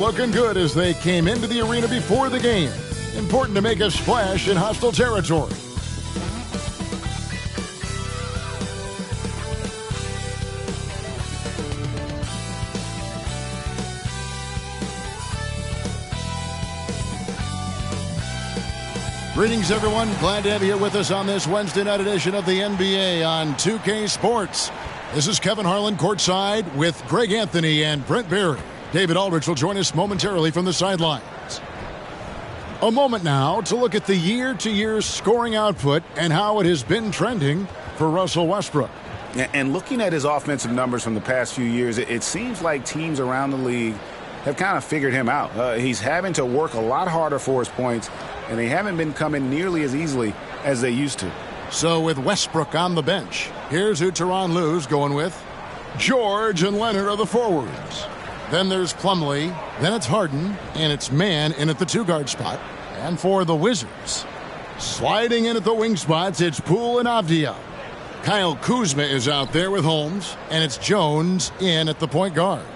Looking good as they came into the arena before the game. Important to make a splash in hostile territory. Greetings, everyone. Glad to have you here with us on this Wednesday night edition of the NBA on 2K Sports. This is Kevin Harlan courtside with Greg Anthony and Brent Barry. David Aldridge will join us momentarily from the sidelines. A moment now to look at the year-to-year scoring output and how it has been trending for Russell Westbrook. And looking at his offensive numbers from the past few years, it seems like teams around the league have kind of figured him out. He's having to work a lot harder for his points, and they haven't been coming nearly as easily as they used to. So with Westbrook on the bench, here's who Tyronn Lue's going with. George and Leonard are the forwards. Then there's Plumlee, then it's Harden, and it's Mann in at the two-guard spot. And for the Wizards, sliding in at the wing spots, it's Poole and Avdija. Kyle Kuzma is out there with Holmes, and it's Jones in at the point guard.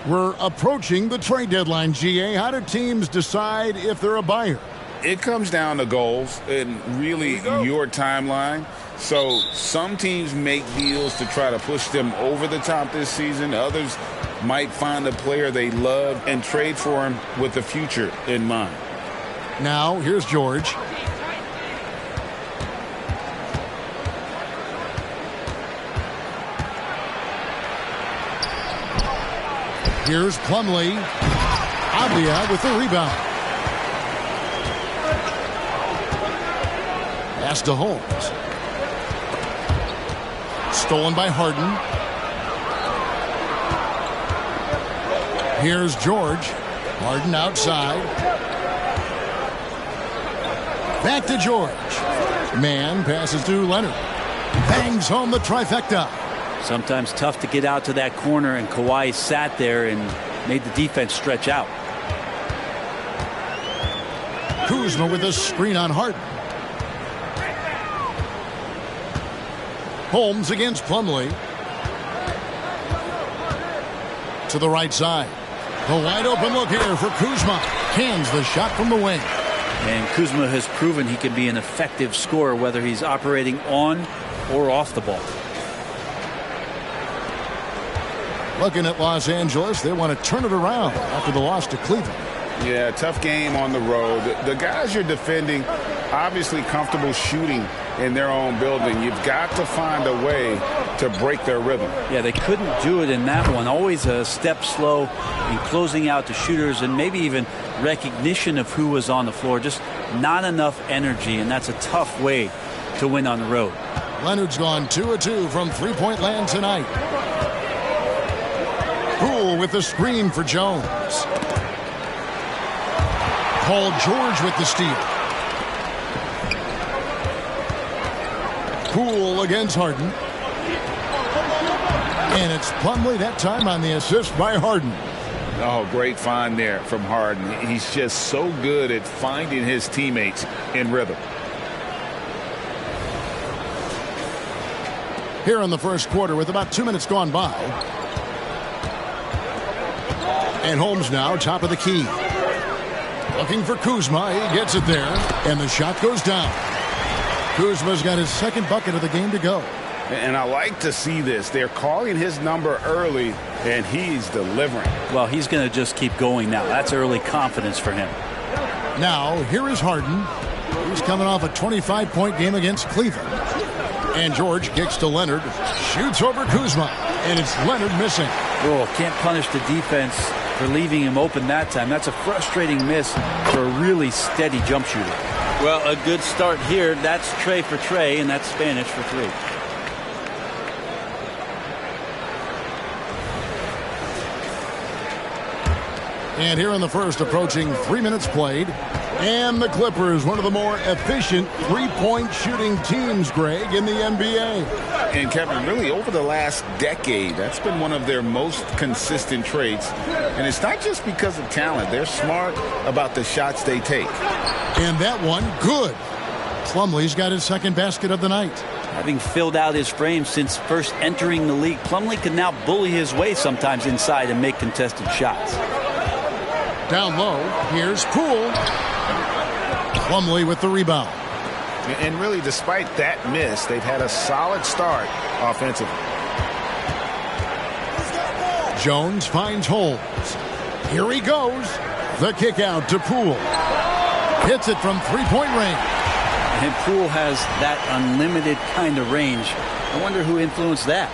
We're approaching the trade deadline, GA. How do teams decide if they're a buyer? It comes down to goals and really your timeline. So some teams make deals to try to push them over the top this season. Others might find a player they love and trade for him with the future in mind. Now, here's George. Here's Plumlee. Avdija with the rebound. Pass to Holmes. Stolen by Harden. Here's George. Harden outside. Back to George. Mann passes to Leonard. Bangs home the trifecta. Sometimes tough to get out to that corner, and Kawhi sat there and made the defense stretch out. Kuzma with a screen on Harden. Holmes against Plumlee. To the right side. The wide open look here for Kuzma. Hands the shot from the wing. And Kuzma has proven he can be an effective scorer whether he's operating on or off the ball. Looking at Los Angeles, they want to turn it around after the loss to Cleveland. Yeah, tough game on the road. The guys you're defending obviously comfortable shooting in their own building. You've got to find a way to break their rhythm. Yeah, they couldn't do it in that one. Always a step slow in closing out the shooters and maybe even recognition of who was on the floor. Just not enough energy, and that's a tough way to win on the road. Leonard's gone 2 of 2 from three-point land tonight. Poole with the screen for Jones. Paul George with the steal. Poole against Harden. And it's Plumlee that time on the assist by Harden. Oh, great find there from Harden. He's just so good at finding his teammates in rhythm. Here in the first quarter with about 2 minutes gone by. And Holmes now top of the key. Looking for Kuzma. He gets it there. And the shot goes down. Kuzma's got his second bucket of the game to go. And I like to see this. They're calling his number early, and he's delivering. Well, he's going to just keep going now. That's early confidence for him. Now, here is Harden. He's coming off a 25-point game against Cleveland. And George kicks to Leonard. Shoots over Kuzma. And it's Leonard missing. Oh, can't punish the defense for leaving him open that time. That's a frustrating miss for a really steady jump shooter. Well, a good start here. That's Trey for Trey, and that's Spanish for three. And here in the first, approaching 3 minutes played. And the Clippers, one of the more efficient three-point shooting teams, Greg, in the NBA. And Kevin, really over the last decade, that's been one of their most consistent traits. And it's not just because of talent. They're smart about the shots they take. And that one, good. Plumlee's got his second basket of the night. Having filled out his frame since first entering the league, Plumlee can now bully his way sometimes inside and make contested shots. Down low, here's Poole. Plumlee with the rebound. And really, despite that miss, they've had a solid start offensively. Jones finds Holmes. Here he goes. The kick out to Poole. Hits it from three-point range. And Poole has that unlimited kind of range. I wonder who influenced that.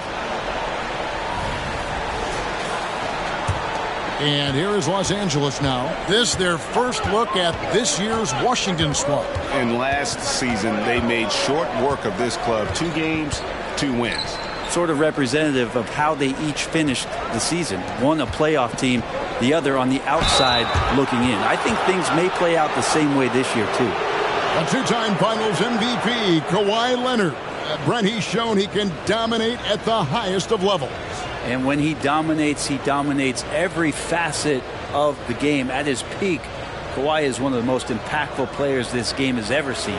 And here is Los Angeles now. This their first look at this year's Washington squad. And last season, they made short work of this club. 2 games, 2 wins. Sort of representative of how they each finished the season. One a playoff team, the other on the outside looking in. I think things may play out the same way this year, too. A 2-time Finals MVP, Kawhi Leonard. Brent, he's shown he can dominate at the highest of levels. And when he dominates every facet of the game. At his peak, Kawhi is one of the most impactful players this game has ever seen.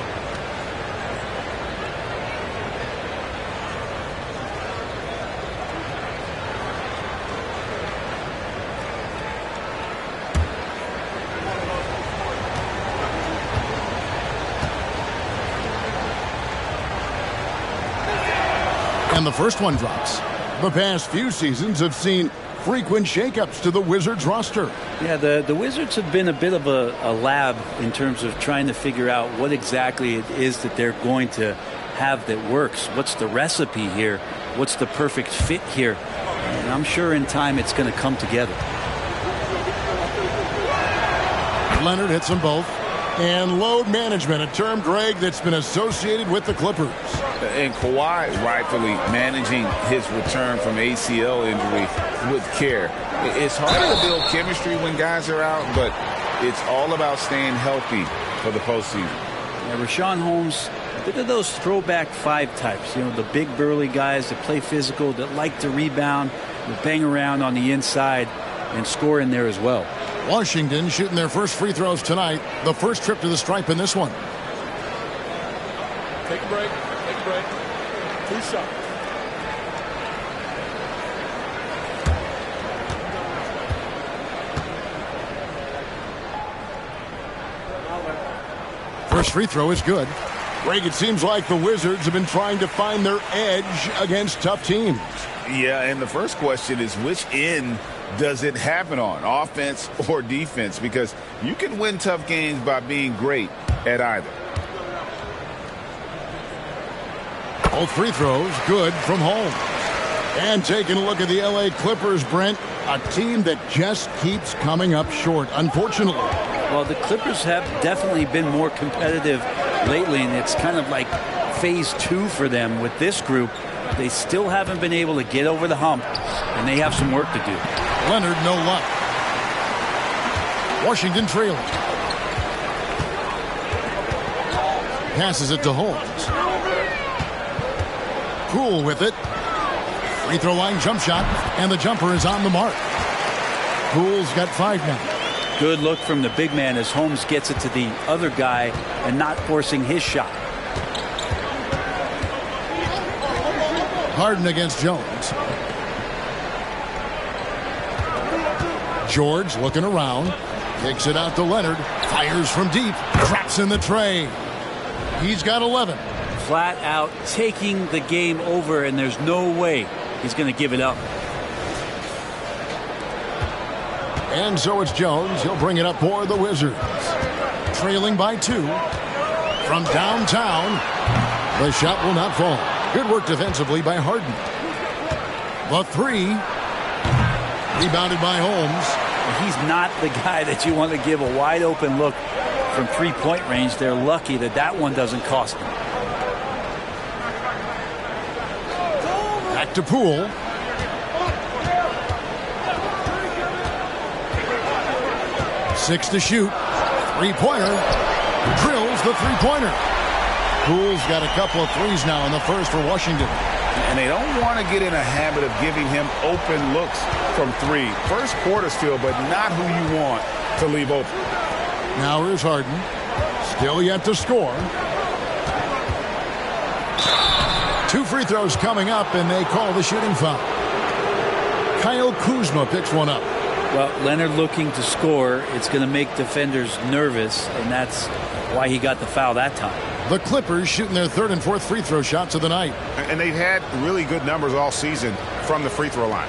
And the first one drops. The past few seasons have seen frequent shakeups to the Wizards roster. Yeah, the Wizards have been a bit of a lab in terms of trying to figure out what exactly it is that they're going to have that works. What's the recipe here? What's the perfect fit here? And I'm sure in time it's going to come together. Leonard hits them both. And load management, a term, Greg, that's been associated with the Clippers. And Kawhi rightfully managing his return from ACL injury with care. It's harder to build chemistry when guys are out, but it's all about staying healthy for the postseason. Yeah, Richaun Holmes, a bit of those throwback 5 types. You know, the big burly guys that play physical, that like to rebound, that bang around on the inside and score in there as well. Washington shooting their first free throws tonight. The first trip to the stripe in this one. Take a break. 2 shots. First free throw is good. Greg, it seems like the Wizards have been trying to find their edge against tough teams. Yeah, and the first question is, which end does it happen on, offense or defense? Because you can win tough games by being great at either. Both free throws good from Holmes. And taking a look at the L.A. Clippers, Brent, a team that just keeps coming up short, unfortunately. Well, the Clippers have definitely been more competitive lately, and it's kind of like phase 2 for them with this group. They still haven't been able to get over the hump, and they have some work to do. Leonard, no luck. Washington trailing. Passes it to Holmes. Poole with it. Free throw line jump shot, and the jumper is on the mark. Poole's got 5 now. Good look from the big man as Holmes gets it to the other guy and not forcing his shot. Harden against Jones. George looking around. Kicks it out to Leonard. Fires from deep. Traps in the tray. He's got 11. Flat out taking the game over, and there's no way he's going to give it up. And so it's Jones. He'll bring it up for the Wizards. Trailing by 2. From downtown, the shot will not fall. Good work defensively by Harden. The 3. Rebounded by Holmes. He's not the guy that you want to give a wide open look from 3-point range. They're lucky that that one doesn't cost them. Back to Poole. Six to shoot. 3-pointer. Drills the 3-pointer. Poole's got a couple of threes now in the first for Washington. And they don't want to get in a habit of giving him open looks from 3. First quarter still, but not who you want to leave open. Now here's Harden. Still yet to score. 2 free throws coming up, and they call the shooting foul. Kyle Kuzma picks one up. Well, Leonard looking to score. It's going to make defenders nervous, and that's why he got the foul that time. The Clippers shooting their third and fourth free throw shots of the night. And they've had really good numbers all season from the free throw line.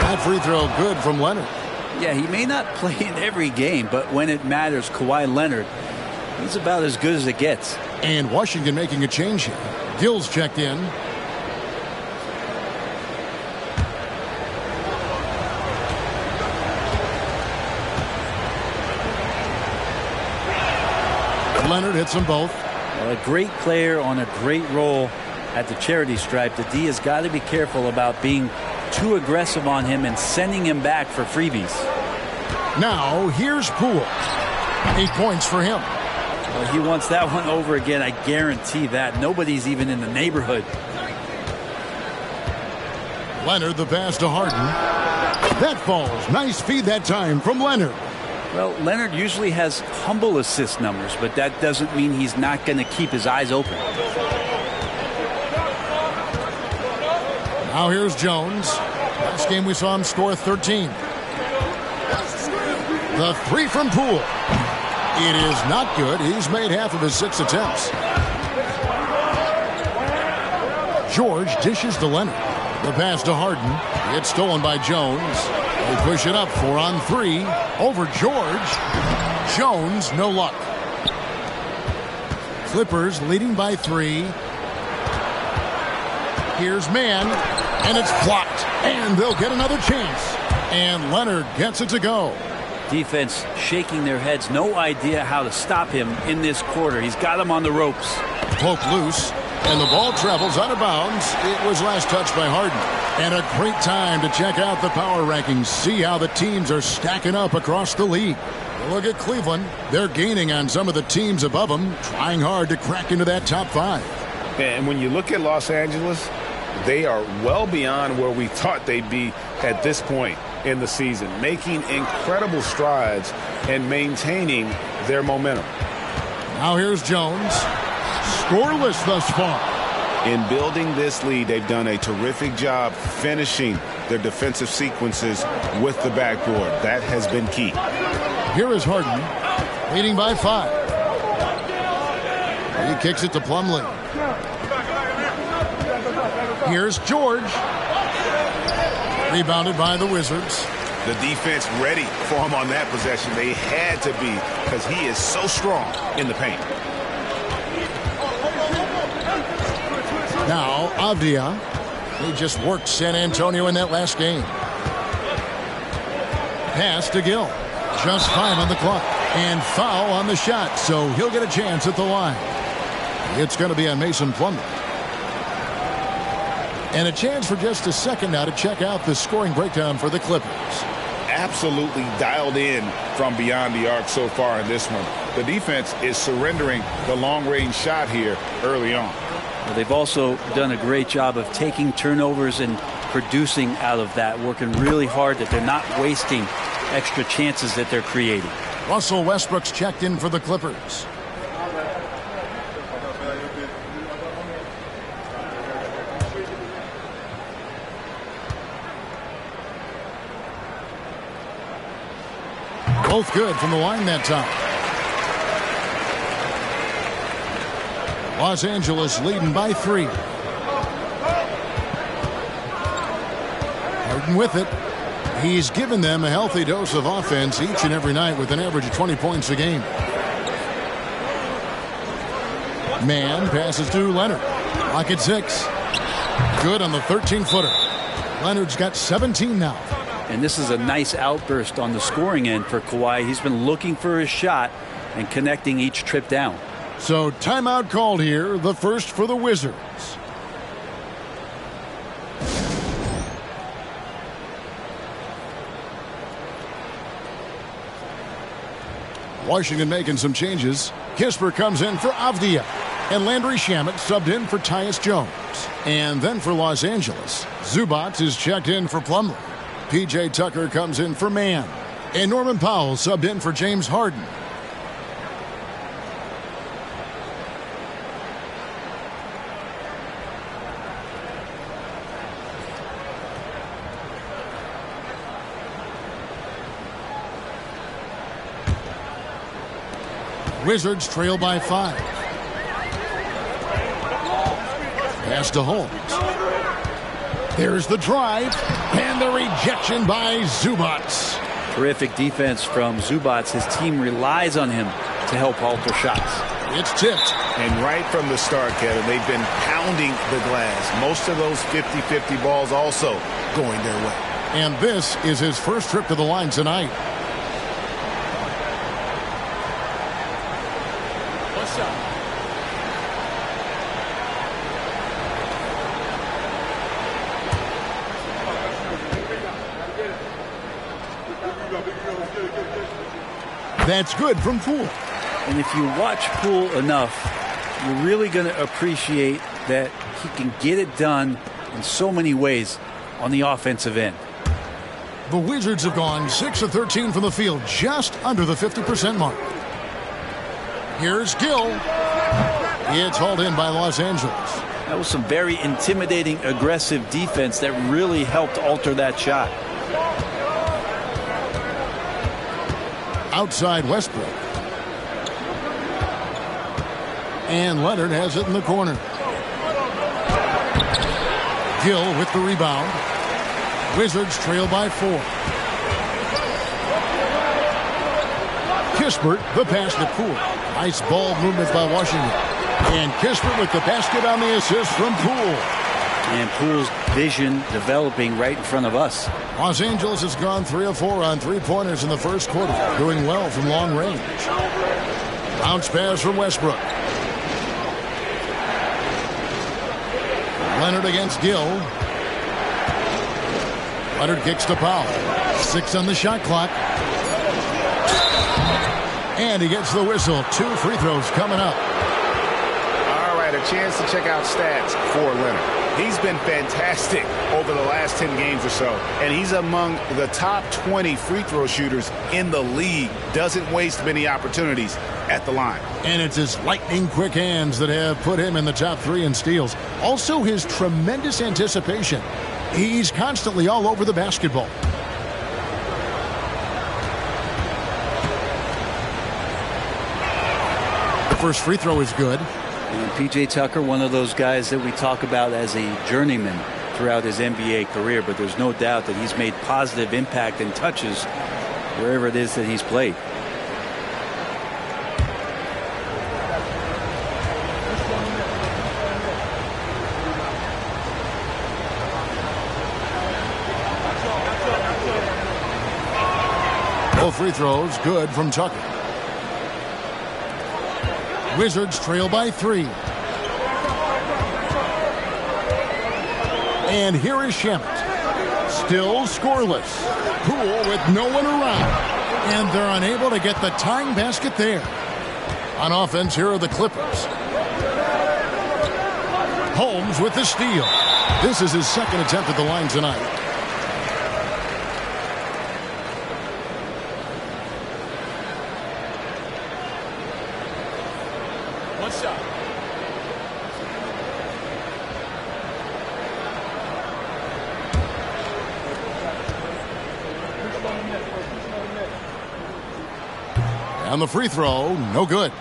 That free throw good from Leonard. Yeah, he may not play in every game, but when it matters, Kawhi Leonard, he's about as good as it gets. And Washington making a change here. Gills checked in. Leonard hits them both. Well, a great player on a great role at the charity stripe. The D has got to be careful about being too aggressive on him and sending him back for freebies. Now here's Poole. 8 points for him. Well, he wants that one over again. I guarantee that. Nobody's even in the neighborhood. Leonard the pass to Harden. That falls. Nice feed that time from Leonard. Well, Leonard usually has humble assist numbers, but that doesn't mean he's not going to keep his eyes open. Now here's Jones. Last game we saw him score 13. The three from Poole. It is not good. He's made half of his 6 attempts. George dishes to Leonard. The pass to Harden. It's stolen by Jones. They push it up 4 on 3. Over George. Jones, no luck. Clippers leading by 3. Here's Mann. And it's blocked. And they'll get another chance. And Leonard gets it to go. Defense shaking their heads. No idea how to stop him in this quarter. He's got him on the ropes. Poke loose. And the ball travels out of bounds. It was last touched by Harden. And a great time to check out the power rankings. See how the teams are stacking up across the league. Look at Cleveland. They're gaining on some of the teams above them, trying hard to crack into that top 5. And when you look at Los Angeles, they are well beyond where we thought they'd be at this point in the season, making incredible strides and maintaining their momentum. Now here's Jones. Scoreless thus far. In building this lead, they've done a terrific job finishing their defensive sequences with the backboard. That has been key. Here is Harden, leading by 5. He kicks it to Plumlee. Here's George. Rebounded by the Wizards. The defense ready for him on that possession. They had to be, because he is so strong in the paint. Now, Avdia. He just worked San Antonio in that last game. Pass to Gill. Just 5 on the clock. And foul on the shot, so he'll get a chance at the line. It's going to be on Mason Plumlee. And a chance for just a second now to check out the scoring breakdown for the Clippers. Absolutely dialed in from beyond the arc so far in this one. The defense is surrendering the long-range shot here early on. Well, they've also done a great job of taking turnovers and producing out of that, working really hard that they're not wasting extra chances that they're creating. Russell Westbrook's checked in for the Clippers. Both good from the line that time. Los Angeles leading by 3. Harden with it. He's given them a healthy dose of offense each and every night with an average of 20 points a game. Mann passes to Leonard. Lock at 6. Good on the 13-footer. Leonard's got 17 now. And this is a nice outburst on the scoring end for Kawhi. He's been looking for his shot and connecting each trip down. So timeout called here, the first for the Wizards. Washington making some changes. Kisper comes in for Avdia. And Landry Shamet subbed in for Tyus Jones. And then for Los Angeles, Zubac is checked in for Plumlee. P.J. Tucker comes in for Mann. And Norman Powell subbed in for James Harden. Wizards trail by 5. Pass to Holmes. There's the drive and the rejection by Zubats. Terrific defense from Zubats. His team relies on him to help alter shots. It's tipped. And right from the start, Kevin, they've been pounding the glass. Most of those 50-50 balls also going their way. And this is his first trip to the line tonight. That's good from Poole. And if you watch Poole enough, you're really going to appreciate that he can get it done in so many ways on the offensive end. The Wizards have gone 6 of 13 from the field, just under the 50% mark. Here's Gill. It's hauled in by Los Angeles. That was some very intimidating, aggressive defense that really helped alter that shot. Outside Westbrook. And Leonard has it in the corner. Gill with the rebound. Wizards trail by 4. Kispert, the pass to Poole. Nice ball movement by Washington. And Kispert with the basket on the assist from Poole. And Poole's vision developing right in front of us. Los Angeles has gone 3 of 4 on three-pointers in the first quarter, doing well from long range. Bounce pass from Westbrook. Leonard against Gill. Leonard kicks to Powell. 6 on the shot clock. And he gets the whistle. 2 free throws coming up. All right, a chance to check out stats for Leonard. He's been fantastic over the last 10 games or so, and he's among the top 20 free throw shooters in the league. Doesn't waste many opportunities at the line. And it's his lightning-quick hands that have put him in the top 3 in steals. Also, his tremendous anticipation. He's constantly all over the basketball. The first free throw is good. And P.J. Tucker, one of those guys that we talk about as a journeyman throughout his NBA career, but there's no doubt that he's made positive impact and touches wherever it is that he's played. Both free throws good from Tucker. Wizards trail by 3. And here is Shamet. Still scoreless. Poole with no one around. And they're unable to get the tying basket there. On offense, here are the Clippers. Holmes with the steal. This is his second attempt at the line tonight. And the free throw, no good.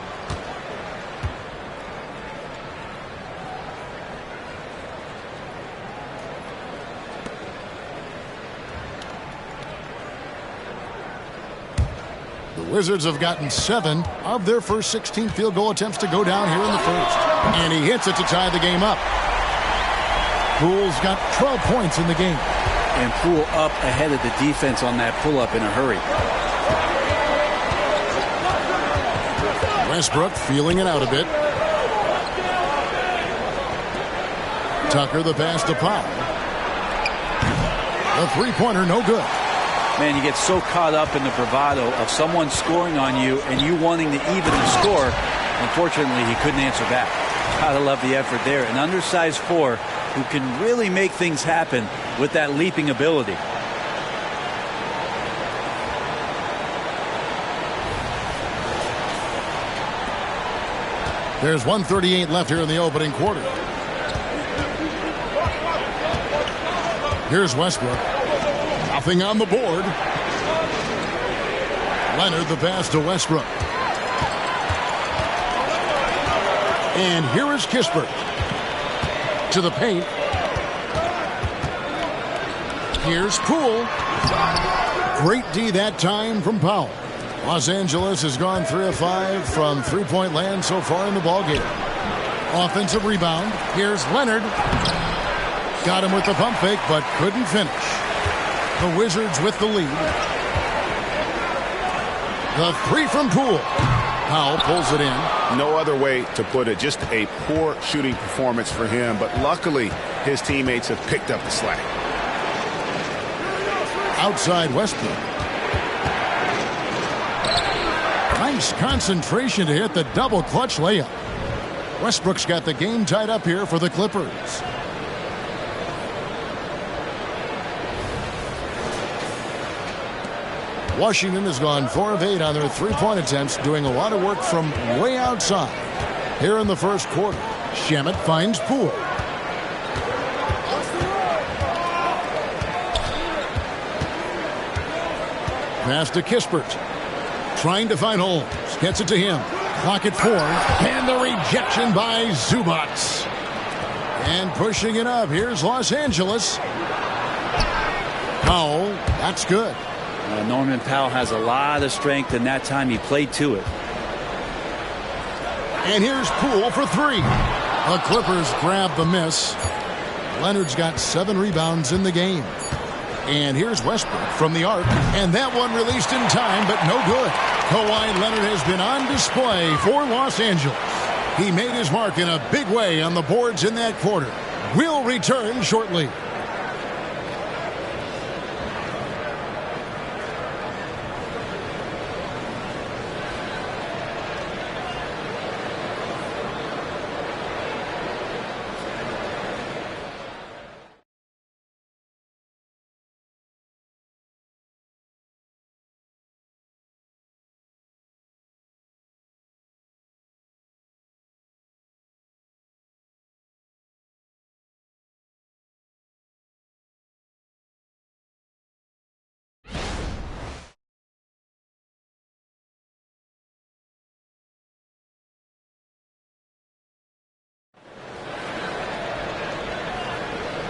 The Wizards have gotten 7 of their first 16 field goal attempts to go down here in the first. And he hits it to tie the game up. Poole's got 12 points in the game. And Poole up ahead of the defense on that pull-up in a hurry. Westbrook feeling it out a bit. Tucker the pass to Powell. The three-pointer no good. Man, you get so caught up in the bravado of someone scoring on you and you wanting to even the score. Unfortunately, he couldn't answer back. Gotta love the effort there. An undersized 4 who can really make things happen with that leaping ability. There's 1:38 left here in the opening quarter. Here's Westbrook. Nothing on the board. Leonard the pass to Westbrook. And here is Kispert. To the paint. Here's Poole. Great D that time from Powell. Los Angeles has gone 3 of 5 from three-point land so far in the ballgame. Offensive rebound. Here's Leonard. Got him with the pump fake, but couldn't finish. The Wizards with the lead. The three from Poole. Powell pulls it in. No other way to put it. Just a poor shooting performance for him, but luckily his teammates have picked up the slack. Outside Westbrook. Nice concentration to hit the double clutch layup. Westbrook's got the game tied up here for the Clippers. Washington has gone 4 of 8 on their three-point attempts, doing a lot of work from way outside. Here in the first quarter, Shamet finds Poole. Pass to Kispert. Trying to find Holmes. Gets it to him. Clock at 4. And the rejection by Zubac. And pushing it up. Here's Los Angeles. Powell. That's good. Norman Powell has a lot of strength, and that time he played to it. And here's Poole for 3. The Clippers grab the miss. Leonard's got 7 rebounds in the game. And here's Westbrook from the arc. And that one released in time, but no good. Kawhi Leonard has been on display for Los Angeles. He made his mark in a big way on the boards in that quarter. We'll return shortly.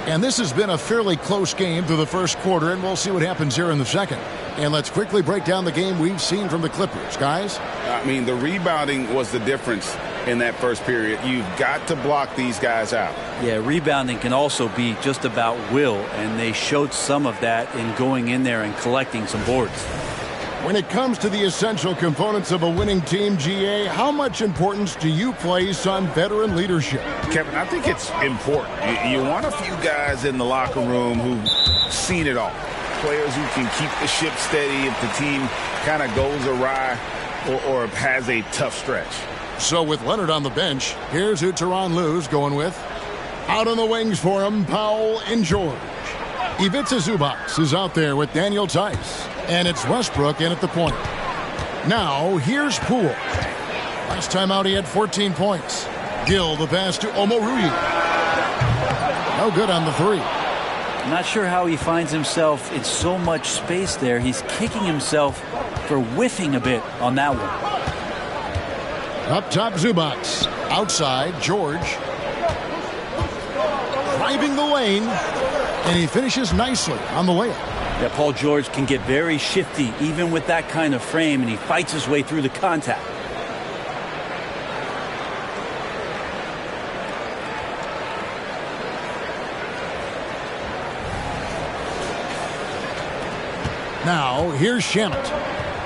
And this has been a fairly close game through the first quarter, and we'll see what happens here in the second. And let's quickly break down the game we've seen from the Clippers. Guys? I mean, the rebounding was the difference in that first period. You've got to block these guys out. Yeah, rebounding can also be just about will, and they showed some of that in going in there and collecting some boards. When it comes to the essential components of a winning team, GA, how much importance do you place on veteran leadership? Kevin, I think it's important. You want a few guys in the locker room who've seen it all. Players who can keep the ship steady if the team kind of goes awry or has a tough stretch. So with Leonard on the bench, here's who Tyronn Lue's going with. Out on the wings for him, Powell and George. Ivica Zubac is out there with Daniel Tice. And it's Westbrook in at the point. Now, here's Poole. Last time out, he had 14 points. Gill, the pass to Omoruyi. No good on the 3. I'm not sure how he finds himself in so much space there. He's kicking himself for whiffing a bit on that one. Up top, Zubac. Outside, George. Driving the lane. And he finishes nicely on the layup. Yeah, Paul George can get very shifty even with that kind of frame, and he fights his way through the contact. Now, here's Shamet.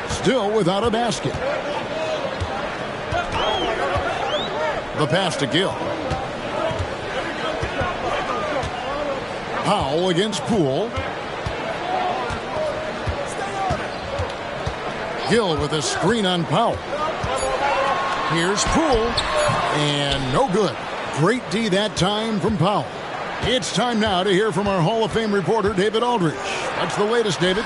Still without a basket. The pass to Gill. Powell against Poole. Gill with a screen on Powell. Here's Poole. And no good. Great D that time from Powell. It's time now to hear from our Hall of Fame reporter, David Aldridge. What's the latest, David?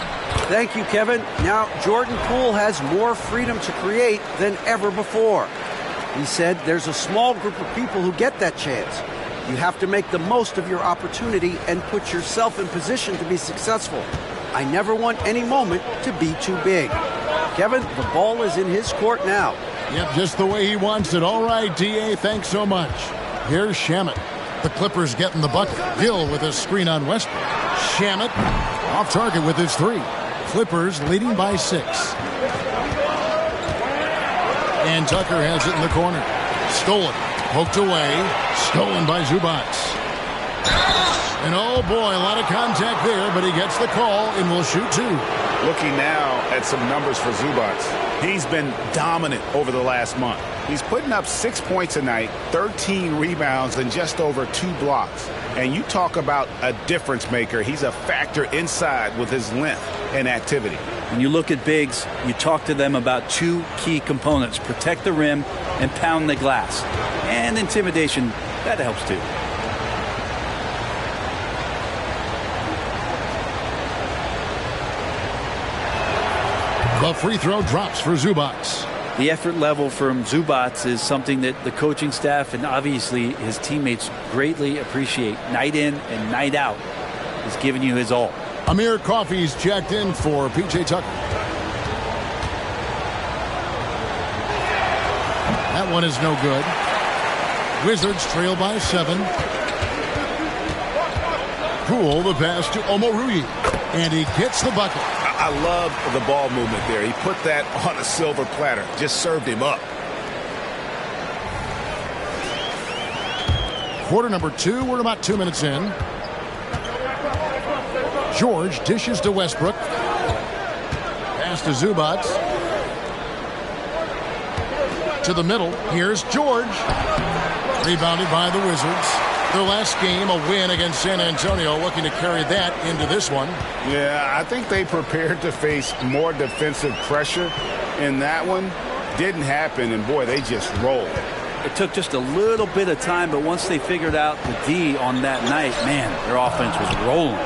Thank you, Kevin. Now, Jordan Poole has more freedom to create than ever before. He said there's a small group of people who get that chance. You have to make the most of your opportunity and put yourself in position to be successful. I never want any moment to be too big. Kevin, the ball is in his court now. Yep, just the way he wants it. All right, D.A., thanks so much. Here's Shamet. The Clippers getting the bucket. Gill with a screen on Westbrook. Shamet off target with his three. Clippers leading by 6. And Tucker has it in the corner. Stolen. Poked away. Stolen by Zubac. And oh boy, a lot of contact there, but he gets the call and will shoot 2. Looking now at some numbers for Zubac. He's been dominant over the last month. He's putting up 6 points a night, 13 rebounds, and just over 2 blocks. And you talk about a difference maker. He's a factor inside with his length and activity. When you look at bigs, you talk to them about 2 key components: protect the rim and pound the glass. And intimidation, that helps too. The free throw drops for Zubac. The effort level from Zubac is something that the coaching staff and obviously his teammates greatly appreciate. Night in and night out, he's giving you his all. Amir Coffey's checked in for P.J. Tucker. That one is no good. Wizards trail by 7. Poole, the pass to Omoruyi. And he gets the bucket. I love the ball movement there. He put that on a silver platter. Just served him up. Quarter number 2. We're about 2 minutes in. George dishes to Westbrook. Pass to Zubac. To the middle. Here's George. Rebounded by the Wizards. Their last game, a win against San Antonio, looking to carry that into this one. Yeah, I think they prepared to face more defensive pressure in that one. Didn't happen, and boy, they just rolled. It took just a little bit of time, but once they figured out the D on that night, man, their offense was rolling.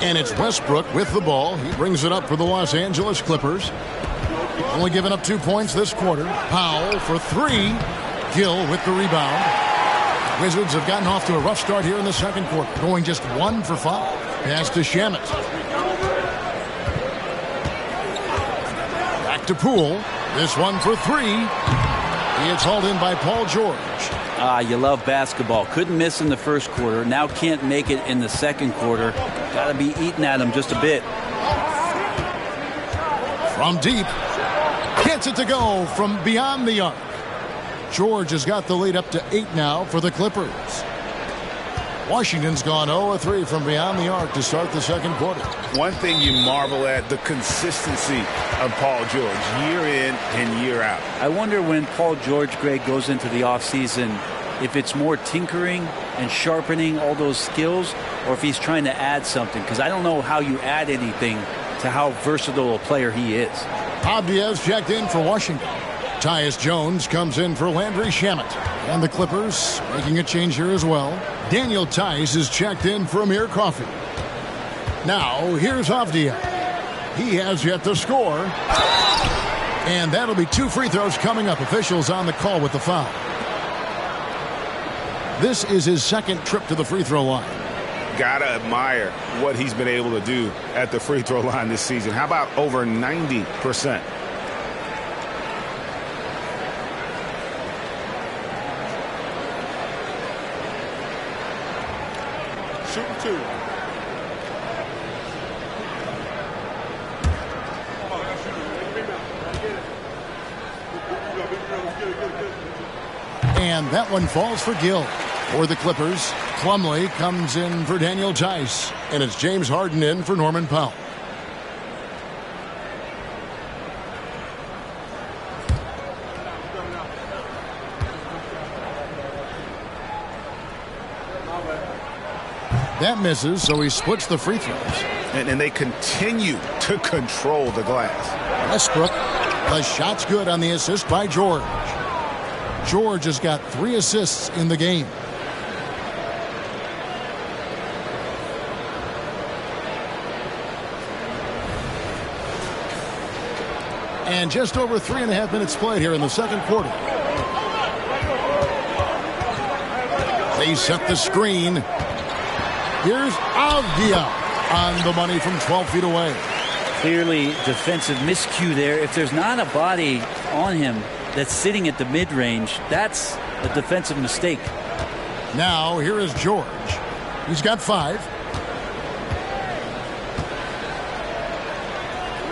And it's Westbrook with the ball. He brings it up for the Los Angeles Clippers. Only giving up 2 points this quarter. Powell for 3. Gill with the rebound. Wizards have gotten off to a rough start here in the second quarter, going just 1 for 5. Pass to Shamet. Back to Poole. This one for 3. He is hauled in by Paul George. You love basketball. Couldn't miss in the first quarter. Now can't make it in the second quarter. Got to be eating at him just a bit. From deep. Gets it to go from beyond the arc. George has got the lead up to 8 now for the Clippers. Washington's gone 0-3 from beyond the arc to start the second quarter. One thing you marvel at, the consistency of Paul George, year in and year out. I wonder when Paul George, Greg, goes into the offseason, if it's more tinkering and sharpening all those skills, or if he's trying to add something, because I don't know how you add anything to how versatile a player he is. Abdias checked in for Washington. Tyus Jones comes in for Landry Shamet. And the Clippers making a change here as well. Daniel Tice is checked in for Amir Coffey. Now, here's Avdia. He has yet to score. And that'll be 2 free throws coming up. Officials on the call with the foul. This is his second trip to the free throw line. Gotta admire what he's been able to do at the free throw line this season. How about over 90%? Shooting 2. And that one falls for Gill. For the Clippers, Plumlee comes in for Daniel Tice. And it's James Harden in for Norman Powell. That misses, so he splits the free throws. And they continue to control the glass. Westbrook, the shot's good on the assist by George. George has got 3 assists in the game. And just over 3.5 minutes played here in the second quarter. They set the screen. Here's Avdia on the money from 12 feet away. Clearly defensive miscue there. If there's not a body on him that's sitting at the mid-range, that's a defensive mistake. Now here is George. He's got 5.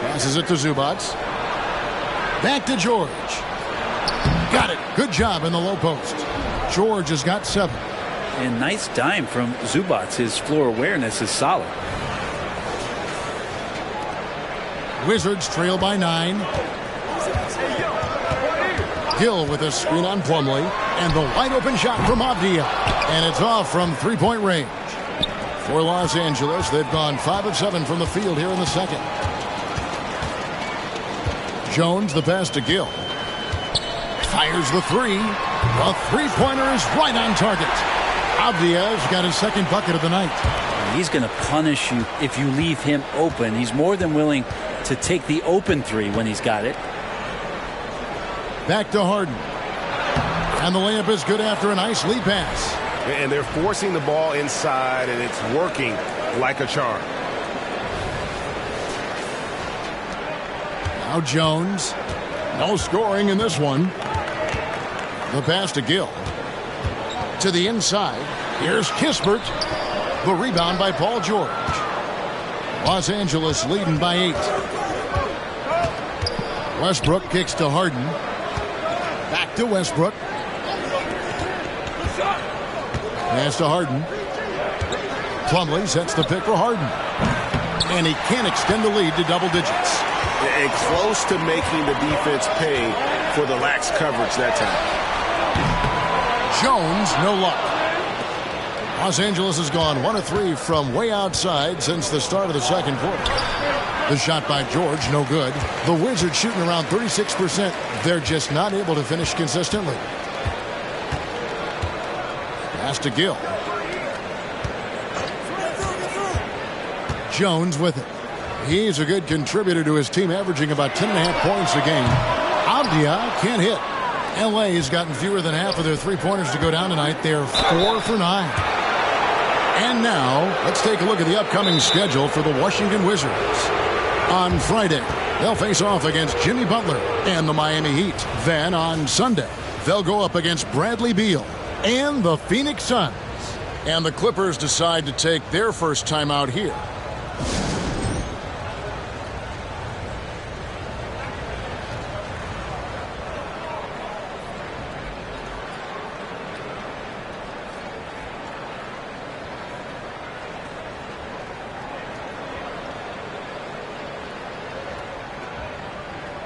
Passes it to Zubats. Back to George. Got it. Good job in the low post. George has got 7. And nice dime from Zubats. His floor awareness is solid. Wizards trail by 9. Gill with a screen on Plumlee. And the wide open shot from Avdia. And it's off from 3-point range. For Los Angeles, they've gone 5 of 7 from the field here in the second. Jones, the pass to Gill. Fires the 3. The three-pointer is right on target. Avdia's got his second bucket of the night. He's going to punish you if you leave him open. He's more than willing to take the open 3 when he's got it. Back to Harden. And the layup is good after a nice lead pass. And they're forcing the ball inside, and it's working like a charm. Now Jones. No scoring in this one. The pass to Gill. To the inside. Here's Kispert. The rebound by Paul George. Los Angeles leading by 8. Westbrook kicks to Harden. Back to Westbrook. Pass to Harden. Plumlee sets the pick for Harden. And he can't extend the lead to double digits. And close to making the defense pay for the lax coverage that time. Jones, no luck. Los Angeles has gone 1 of 3 from way outside since the start of the second quarter. The shot by George, no good. The Wizards shooting around 36%. They're just not able to finish consistently. Pass to Gill. Jones with it. He's a good contributor to his team, averaging about 10.5 points a game. Avdia can't hit. LA has gotten fewer than half of their three-pointers to go down tonight. They're 4 for 9. And now, let's take a look at the upcoming schedule for the Washington Wizards. On Friday, they'll face off against Jimmy Butler and the Miami Heat. Then on Sunday, they'll go up against Bradley Beal and the Phoenix Suns. And the Clippers decide to take their first time out here.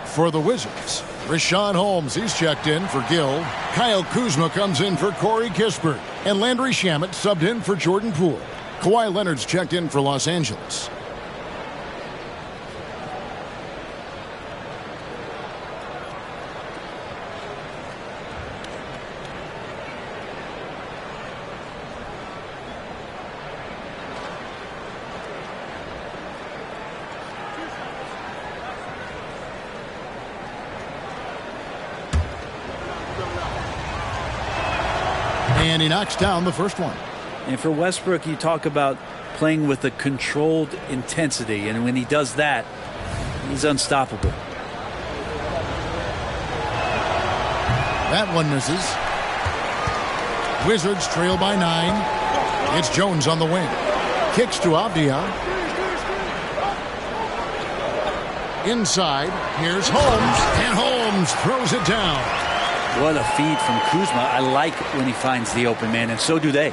For the Wizards, Richaun Holmes, he's checked in for Gill. Kyle Kuzma comes in for Corey Kispert. And Landry Shamet subbed in for Jordan Poole. Kawhi Leonard's checked in for Los Angeles. And he knocks down the first one. And for Westbrook, you talk about playing with a controlled intensity. And when he does that, he's unstoppable. That one misses. Wizards trail by 9. It's Jones on the wing. Kicks to Avdia. Inside, here's Holmes. And Holmes throws it down. What a feed from Kuzma. I like when he finds the open man, and so do they.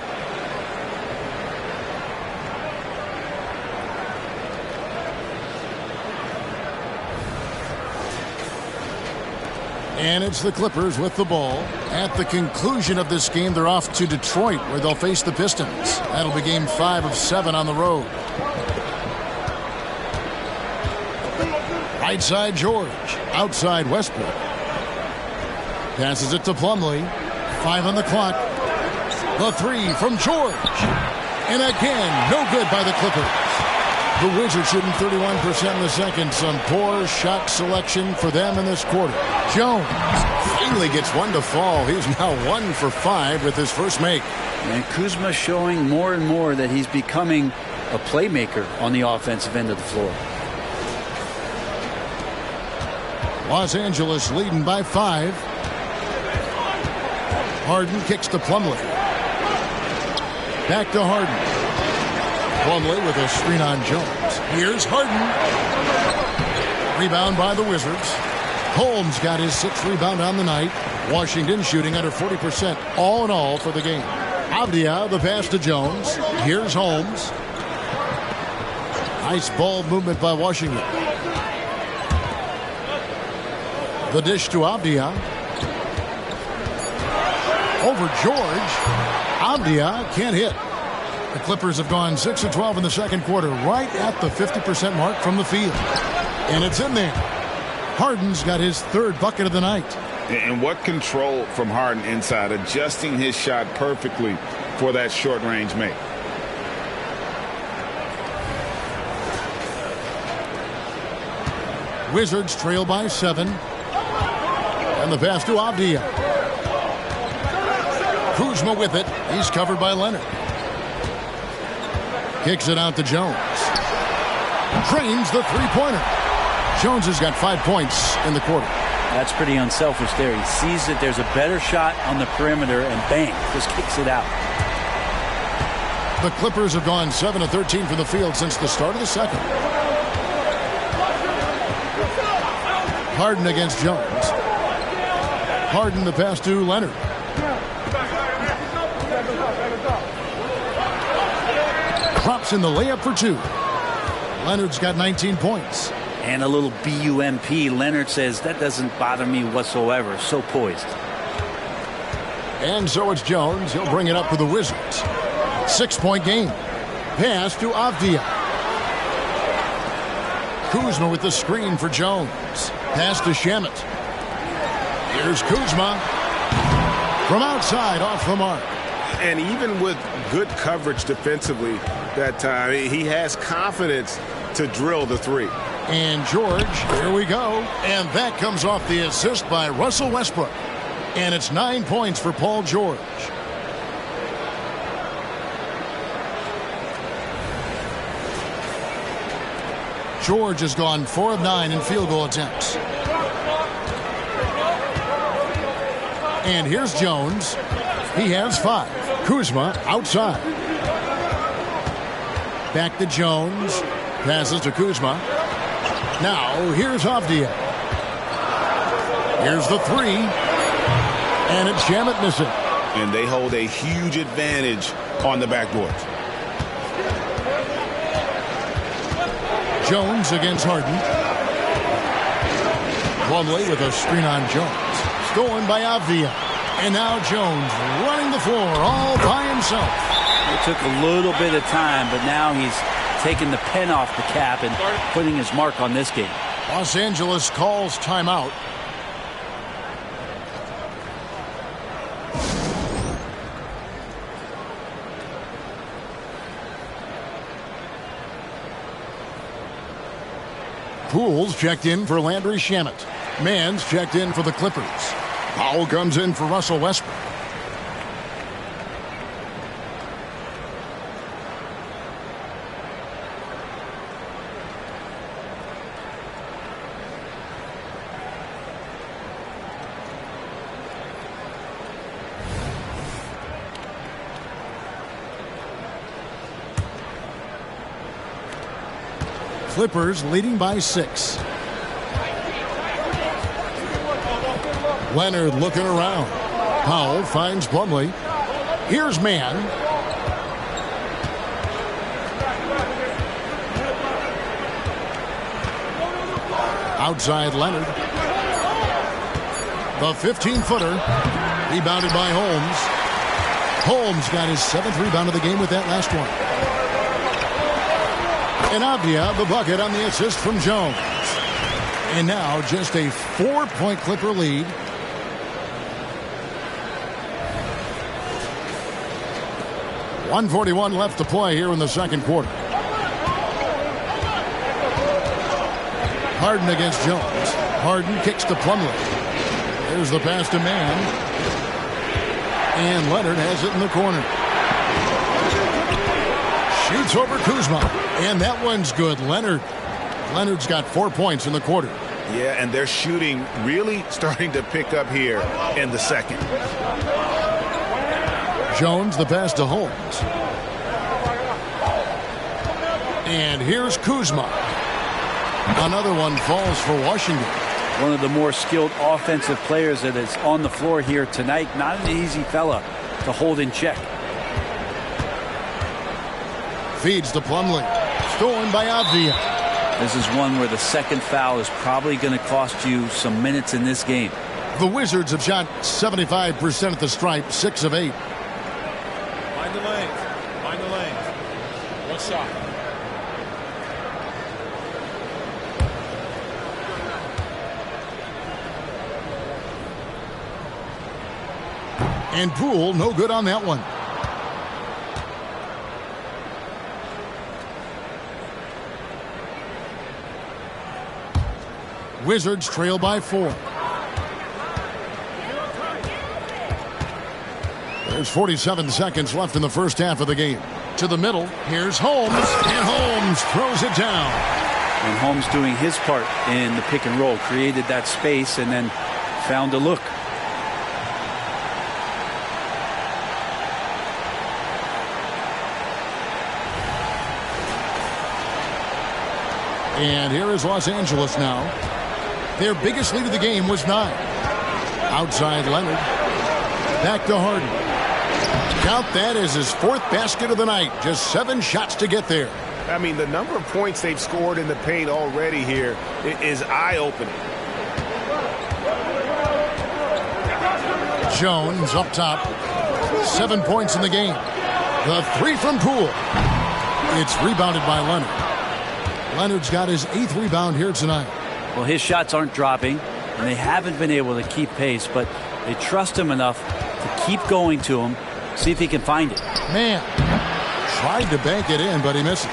And it's the Clippers with the ball. At the conclusion of this game, they're off to Detroit, where they'll face the Pistons. That'll be game 5 of 7 on the road. Right side, George. Outside, Westbrook. Passes it to Plumlee. 5 on the clock. The 3 from George. And again, no good by the Clippers. The Wizards shooting 31% in the second. Some poor shot selection for them in this quarter. Jones finally gets one to fall. He's now 1 for 5 with his first make. And Kuzma showing more and more that he's becoming a playmaker on the offensive end of the floor. Los Angeles leading by 5. Harden kicks to Plumlee. Back to Harden. Plumlee with a screen on Jones. Here's Harden. Rebound by the Wizards. Holmes got his 6th rebound on the night. Washington shooting under 40% all in all for the game. Avdia, the pass to Jones. Here's Holmes. Nice ball movement by Washington. The dish to Avdia. Over George. Avdia can't hit. The Clippers have gone 6 of 12 in the second quarter, right at the 50% mark from the field. And it's in there. Harden's got his 3rd bucket of the night. And what control from Harden inside, adjusting his shot perfectly for that short-range make. Wizards trail by 7. And the pass to Avdia. Kuzma with it. He's covered by Leonard. Kicks it out to Jones. Drains the three-pointer. Jones has got 5 points in the quarter. That's pretty unselfish there. He sees that there's a better shot on the perimeter and bang, just kicks it out. The Clippers have gone 7 of 13 from the field since the start of the second. Harden against Jones. Harden the pass to Leonard. Drops in the layup for 2. Leonard's got 19 points. And a little BUMP. Leonard says, that doesn't bother me whatsoever. So poised. And so it's Jones. He'll bring it up for the Wizards. 6-point game. Pass to Avdia. Kuzma with the screen for Jones. Pass to Shamet. Here's Kuzma. From outside, off the mark. And even with good coverage defensively that time, he has confidence to drill the 3. And George, here we go. And that comes off the assist by Russell Westbrook. And it's 9 points for Paul George. George has gone 4 of 9 in field goal attempts. And here's Jones. He has 5. Kuzma outside. Back to Jones. Passes to Kuzma. Now here's Avdia. Here's the 3. And it's Shamet missing. And they hold a huge advantage on the backboards. Jones against Harden. Plumlee with a screen on Jones. Stolen by Avdia. And now Jones running the floor all by himself. It took a little bit of time, but now he's taking the pen off the cap and putting his mark on this game. Los Angeles calls timeout. Pools checked in for Landry Shamet. Mans checked in for the Clippers. Powell comes in for Russell Westbrook. Clippers leading by 6. Leonard looking around. Powell finds Plumlee. Here's Mann. Outside Leonard. The 15-footer. Rebounded by Holmes. Holmes got his 7th rebound of the game with that last one. And Avdia the bucket on the assist from Jones. And now just a 4-point Clipper lead. .141 left to play here in the second quarter. Harden against Jones. Harden kicks to Plumlee. There's the pass to Mann. And Leonard has it in the corner. Shoots over Kuzma. And that one's good. Leonard's got 4 points in the quarter. Yeah, and their shooting really starting to pick up here in the second. Jones, the pass to Holmes. And here's Kuzma. Another one falls for Washington. One of the more skilled offensive players that is on the floor here tonight. Not an easy fella to hold in check. Feeds to Plumlee. Stolen by Avdija. This is one where the second foul is probably going to cost you some minutes in this game. The Wizards have shot 75% at the stripe, 6 of 8. Find the lanes. Find the lanes. One shot. And Poole, no good on that one. Wizards trail by 4. There's 47 seconds left in the first half of the game. To the middle, here's Holmes, and Holmes throws it down. And Holmes doing his part in the pick and roll, created that space and then found a look. And here is Los Angeles now. Their biggest lead of the game was 9. Outside Leonard. Back to Harden. Count that as his 4th basket of the night. Just 7 shots to get there. I mean, the number of points they've scored in the paint already here is eye-opening. Jones up top. 7 points in the game. The 3 from Poole. It's rebounded by Leonard. Leonard's got his 8th rebound here tonight. Well, his shots aren't dropping, and they haven't been able to keep pace, but they trust him enough to keep going to him, see if he can find it. Man, tried to bank it in, but he misses.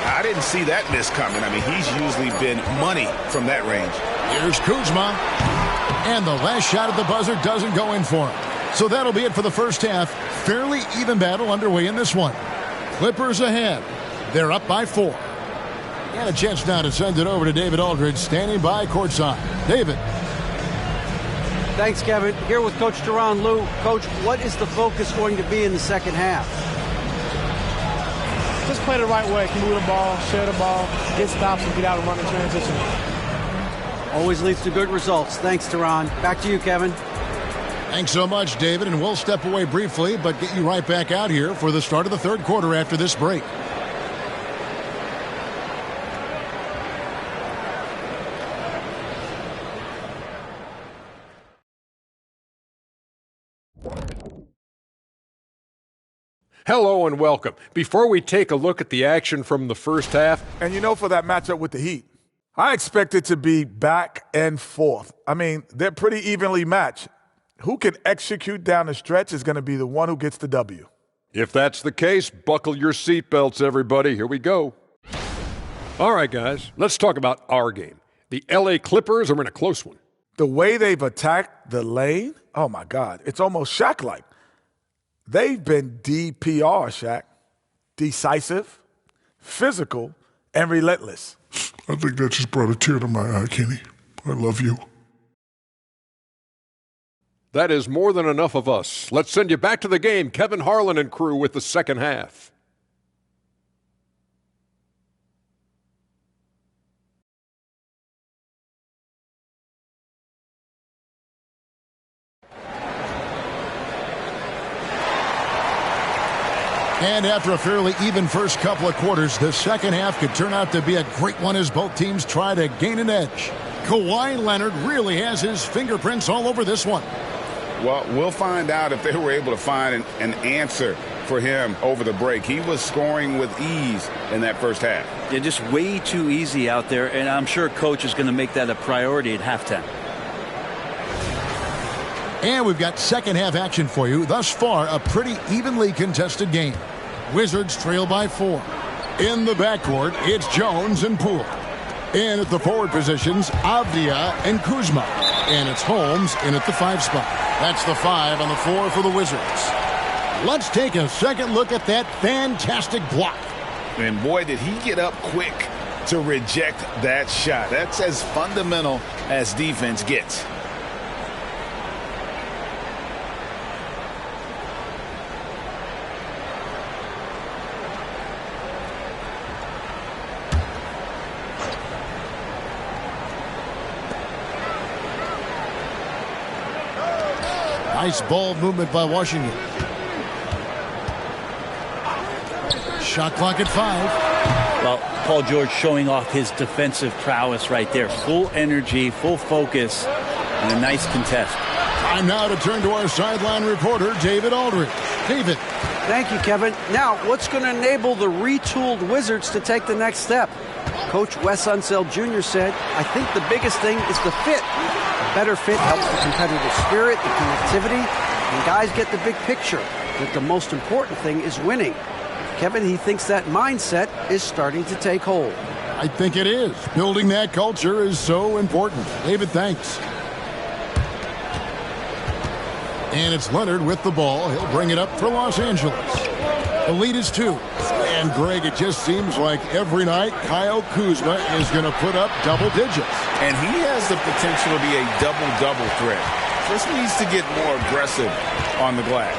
I didn't see that miss coming. I mean, he's usually been money from that range. Here's Kuzma. And the last shot at the buzzer doesn't go in for him. So that'll be it for the first half. Fairly even battle underway in this one. Clippers ahead. They're up by 4. And a chance now to send it over to David Aldridge, standing by courtside. David. Thanks, Kevin. Here with Coach Tyronn Lue. Coach, what is the focus going to be in the second half? Just play the right way. Can move the ball, share the ball, get stops, and get out and run in transition. Always leads to good results. Thanks, Tyronn. Back to you, Kevin. Thanks so much, David. And we'll step away briefly, but get you right back out here for the start of the third quarter after this break. Hello and welcome. Before we take a look at the action from the first half. And for that matchup with the Heat, I expect it to be back and forth. I mean, they're pretty evenly matched. Who can execute down the stretch is going to be the one who gets the W. If that's the case, buckle your seatbelts, everybody. Here we go. All right, guys, let's talk about our game. The LA Clippers are in a close one. The way they've attacked the lane, oh, my God, it's almost Shaq-like. They've been DPR, Shaq. Decisive, physical, and relentless. I think that just brought a tear to my eye, Kenny. I love you. That is more than enough of us. Let's send you back to the game, Kevin Harlan and crew, with the second half. And after a fairly even first couple of quarters, the second half could turn out to be a great one as both teams try to gain an edge. Kawhi Leonard really has his fingerprints all over this one. Well, we'll find out if they were able to find an answer for him over the break. He was scoring with ease in that first half. Yeah, just way too easy out there, and I'm sure Coach is going to make that a priority at halftime. And we've got second half action for you. Thus far, a pretty evenly contested game. Wizards trail by 4. In the backcourt, it's Jones and Poole. In at the forward positions, Avdia and Kuzma. And it's Holmes in at the 5 spot. That's the 5 on the 4 for the Wizards. Let's take a second look at that fantastic block. And boy, did he get up quick to reject that shot. That's as fundamental as defense gets. Nice ball movement by Washington. Shot clock at 5. Well, Paul George showing off his defensive prowess right there. Full energy, full focus, and a nice contest. Time now to turn to our sideline reporter, David Aldridge. David. Thank you, Kevin. Now, what's going to enable the retooled Wizards to take the next step? Coach Wes Unseld Jr. said, I think the biggest thing is the fit. A better fit helps the competitive spirit, the connectivity, and guys get the big picture. That the most important thing is winning. Kevin, he thinks that mindset is starting to take hold. I think it is. Building that culture is so important. David, thanks. And it's Leonard with the ball. He'll bring it up for Los Angeles. The lead is 2. And, Greg, it just seems like every night Kyle Kuzma is going to put up double digits. And he has the potential to be a double-double threat. Just needs to get more aggressive on the glass.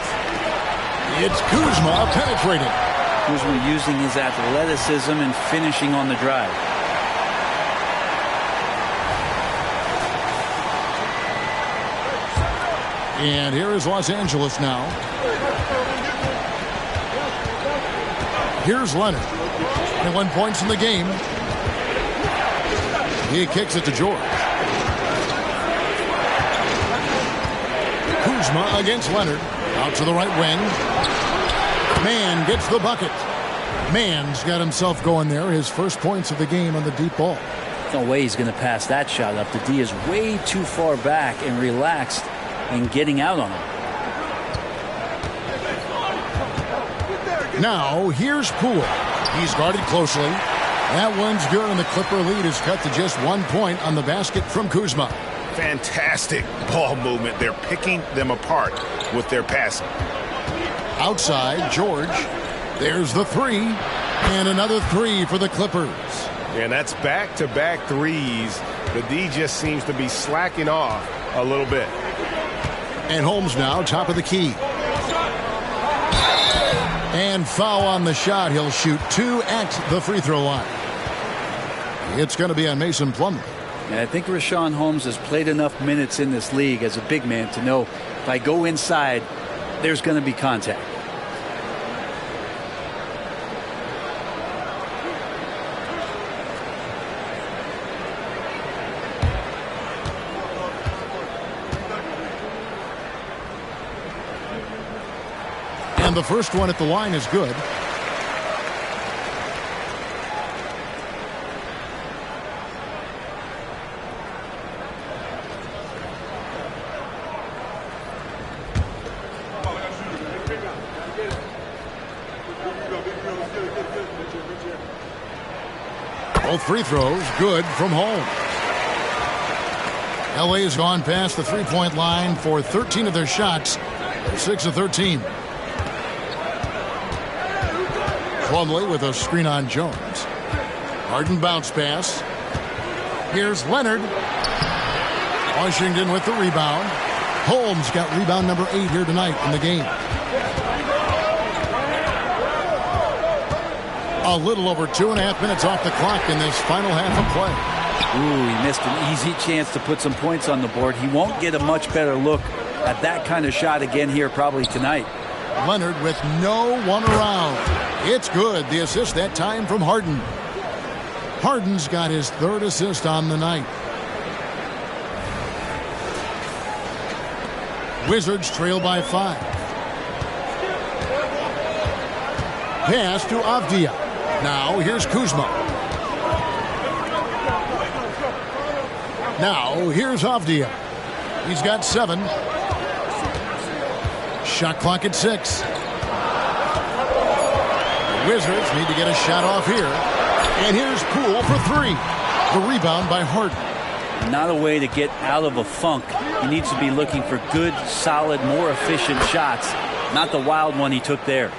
It's Kuzma penetrating. Kuzma using his athleticism and finishing on the drive. And here is Los Angeles now. Here's Leonard. 21 points in the game. He kicks it to George. Kuzma against Leonard. Out to the right wing. Mann gets the bucket. Mann's got himself going there. His first points of the game on the deep ball. No way he's going to pass that shot up. The D is way too far back and relaxed and getting out on him. Now, here's Poole. He's guarded closely. That one's good, and the Clipper lead is cut to just 1 point on the basket from Kuzma. Fantastic ball movement. They're picking them apart with their passing. Outside, George. There's the 3. And another 3 for the Clippers. And that's back-to-back threes. The D just seems to be slacking off a little bit. And Holmes now, top of the key. And foul on the shot. He'll shoot 2 at the free throw line. It's going to be on Mason Plumlee. And I think Richaun Holmes has played enough minutes in this league as a big man to know if I go inside, there's going to be contact. And the first one at the line is good. Both free throws good from Holmes. LA has gone past the three-point line for 13 of their shots. 6 of 13. Plumlee with a screen on Jones. Harden bounce pass. Here's Leonard. Washington with the rebound. Holmes got rebound number 8 here tonight in the game. A little over 2.5 minutes off the clock in this final half of play. Ooh, he missed an easy chance to put some points on the board. He won't get a much better look at that kind of shot again here probably tonight. Leonard with no one around. It's good. The assist that time from Harden. Harden's got his 3rd assist on the night. Wizards trail by 5. Pass to Avdia. Now here's Kuzma. Now here's Avdia. He's got 7. Shot clock at 6. The Wizards need to get a shot off here. And here's Poole for 3. The rebound by Harden. Not a way to get out of a funk. He needs to be looking for good, solid, more efficient shots, not the wild one he took there.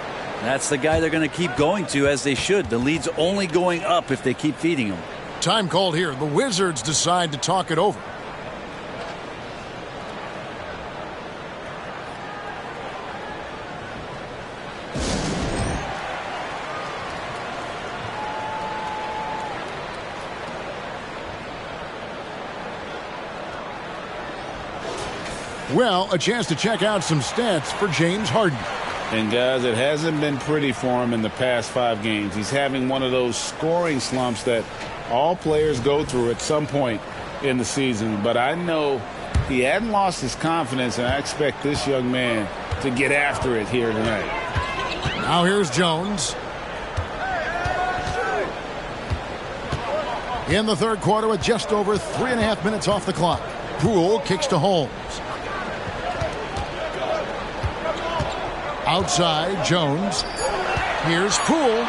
That's the guy they're going to keep going to, as they should. The lead's only going up if they keep feeding him. Time called here. The Wizards decide to talk it over. Well, a chance to check out some stats for James Harden. And guys, it hasn't been pretty for him in the past 5 games. He's having one of those scoring slumps that all players go through at some point in the season. But I know he hadn't lost his confidence, and I expect this young man to get after it here tonight. Now here's Jones. In the third quarter with just over 3.5 minutes off the clock. Poole kicks to Holmes. Outside, Jones. Here's Poole.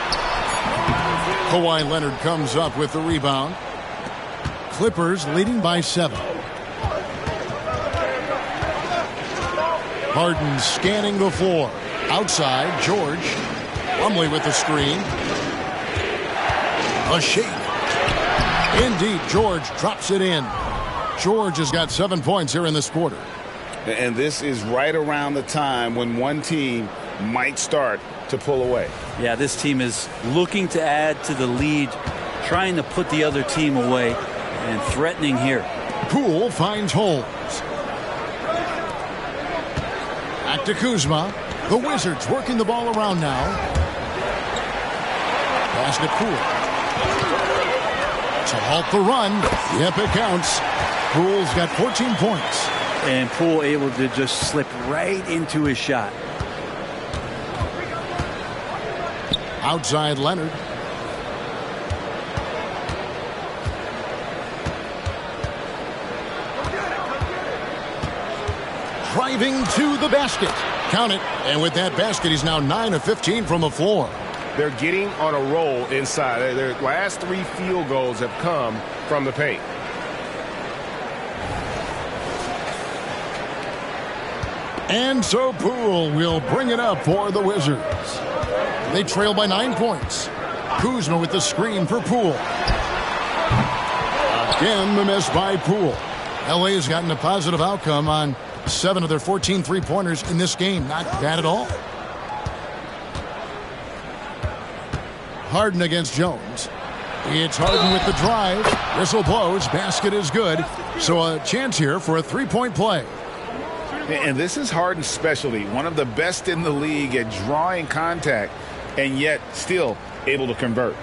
Kawhi Leonard comes up with the rebound. Clippers leading by 7. Harden scanning the floor. Outside, George. Plumlee with the screen. A shake. Indeed, George drops it in. George has got 7 points here in this quarter. And this is right around the time when one team might start to pull away. Yeah, this team is looking to add to the lead, trying to put the other team away, and threatening here. Poole finds Holmes. Back to Kuzma. The Wizards working the ball around now. Pass to Poole. To halt the run. Yep, it counts. Poole's got 14 points. And Poole able to just slip right into his shot. Outside Leonard. Driving to the basket. Count it. And with that basket, he's now 9 of 15 from the floor. They're getting on a roll inside. Their last 3 field goals have come from the paint. And so Poole will bring it up for the Wizards. They trail by 9 points. Kuzma with the screen for Poole. Again, the miss by Poole. LA has gotten a positive outcome on 7 of their 14 three-pointers in this game. Not bad at all. Harden against Jones. It's Harden with the drive. Whistle blows. Basket is good. So a chance here for a 3-point play. And this is Harden's specialty, one of the best in the league at drawing contact, and yet still able to convert.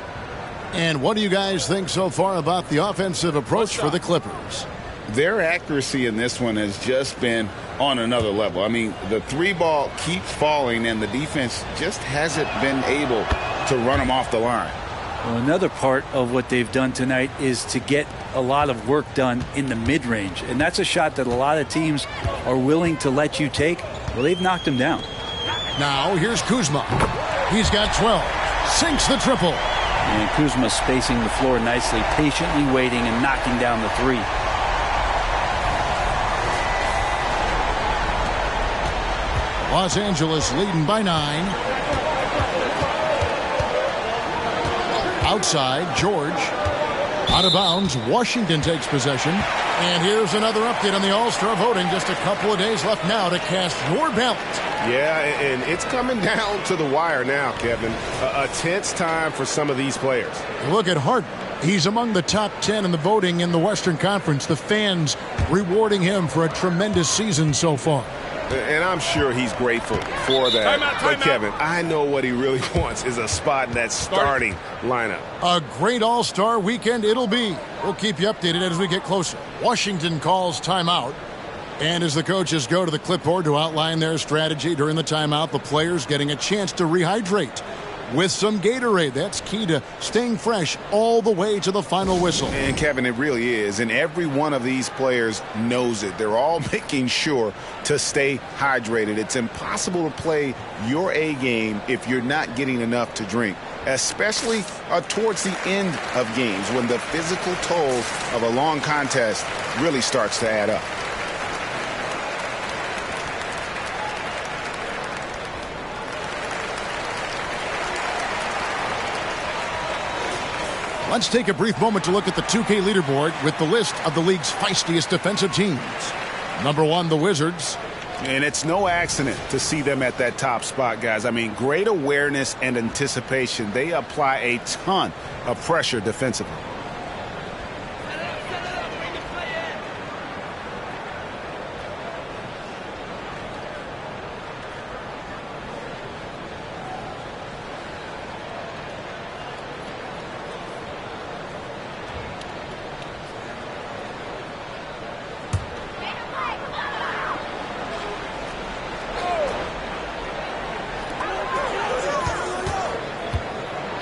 And what do you guys think so far about the offensive approach for the Clippers? Their accuracy in this one has just been on another level. I mean, the 3-ball keeps falling, and the defense just hasn't been able to run them off the line. Well, another part of what they've done tonight is to get a lot of work done in the mid-range. And that's a shot that a lot of teams are willing to let you take. Well, they've knocked him down. Now, here's Kuzma. He's got 12. Sinks the triple. And Kuzma spacing the floor nicely, patiently waiting and knocking down the 3. Los Angeles leading by 9. Outside, George. Out of bounds, Washington takes possession. And here's another update on the All-Star voting. Just a couple of days left now to cast your ballot. Yeah, and it's coming down to the wire now, Kevin. A tense time for some of these players. Look at Harden. He's among the top 10 in the voting in the Western Conference. The fans rewarding him for a tremendous season so far. And I'm sure he's grateful for that. But Kevin, I know what he really wants is a spot in that starting lineup. A great All-Star weekend it'll be. We'll keep you updated as we get closer. Washington calls timeout. And as the coaches go to the clipboard to outline their strategy during the timeout, the players getting a chance to rehydrate with some Gatorade. That's key to staying fresh all the way to the final whistle. And Kevin, it really is. And every one of these players knows it. They're all making sure to stay hydrated. It's impossible to play your A game if you're not getting enough to drink. especially towards the end of games when the physical toll of a long contest really starts to add up. Let's take a brief moment to look at the 2K leaderboard with the list of the league's feistiest defensive teams. Number 1, the Wizards. And it's no accident to see them at that top spot, guys. I mean, great awareness and anticipation. They apply a ton of pressure defensively.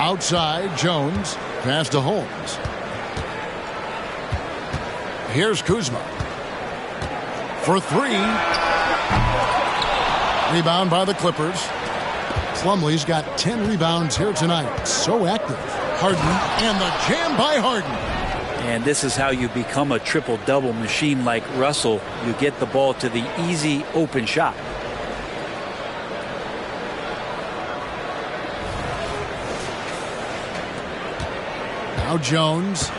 Outside, Jones. Pass to Holmes. Here's Kuzma. For 3. Rebound by the Clippers. Plumlee's got 10 rebounds here tonight. So active. Harden, and the jam by Harden. And this is how you become a triple-double machine like Russell. You get the ball to the easy open shot. Now Jones.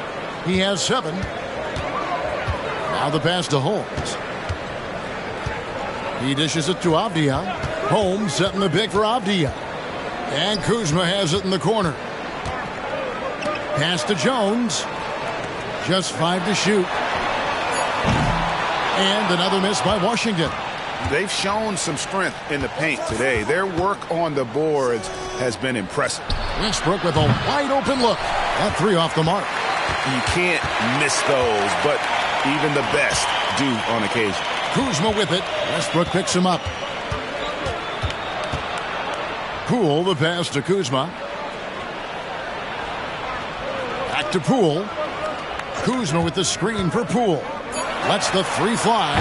He has 7. Now the pass to Holmes. He dishes it to Avdia. Holmes setting the pick for Avdia. And Kuzma has it in the corner. Pass to Jones. Just 5 to shoot. And another miss by Washington. They've shown some strength in the paint today. Their work on the boards has been impressive. Westbrook with a wide open look. That 3 off the mark. You can't miss those, but even the best do on occasion. Kuzma with it. Westbrook picks him up. Poole, the pass to Kuzma. Back to Poole. Kuzma with the screen for Poole. Lets the 3 fly.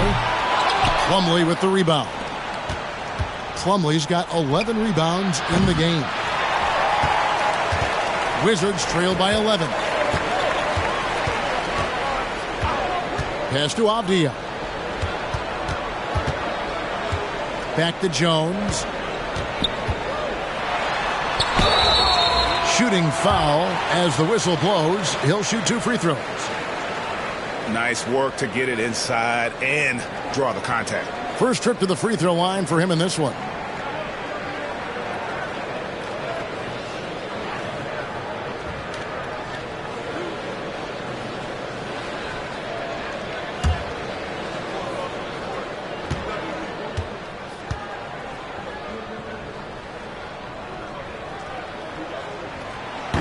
Plumlee with the rebound. Plumlee's got 11 rebounds in the game. Wizards trail by 11. Pass to Avdia. Back to Jones. Shooting foul as the whistle blows. He'll shoot 2 free throws. Nice work to get it inside and draw the contact. First trip to the free throw line for him in this one.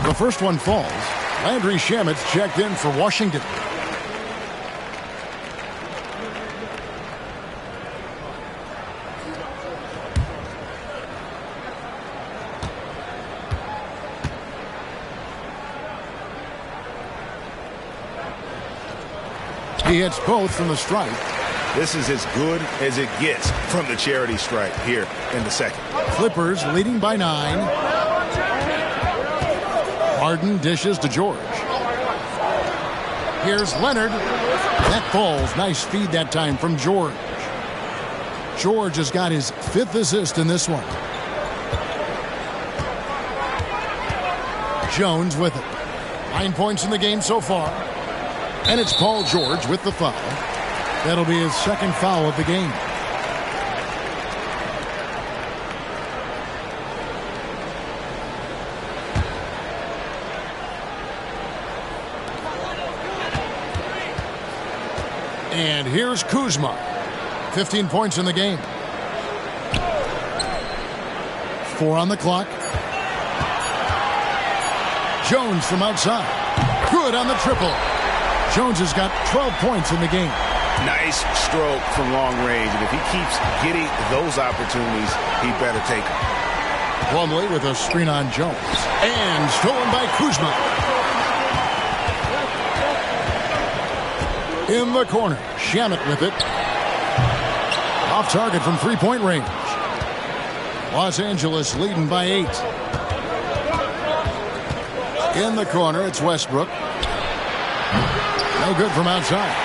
The first one falls. Landry Shamet's checked in for Washington. He hits both from the stripe. This is as good as it gets from the charity stripe here in the second. Clippers leading by 9. Harden dishes to George. Here's Leonard. That falls. Nice feed that time from George. George has got his 5th assist in this one. Jones with it. 9 points in the game so far. And it's Paul George with the foul. That'll be his 2nd foul of the game. And here's Kuzma. 15 points in the game. 4 on the clock. Jones from outside. Good on the triple. Jones has got 12 points in the game. Nice stroke from long range. And if he keeps getting those opportunities, he better take them. Plumlee with a screen on Jones. And stolen by Kuzma. In the corner. Shamet with it. Off target from 3-point range. Los Angeles leading by 8. In the corner, it's Westbrook. No good from outside.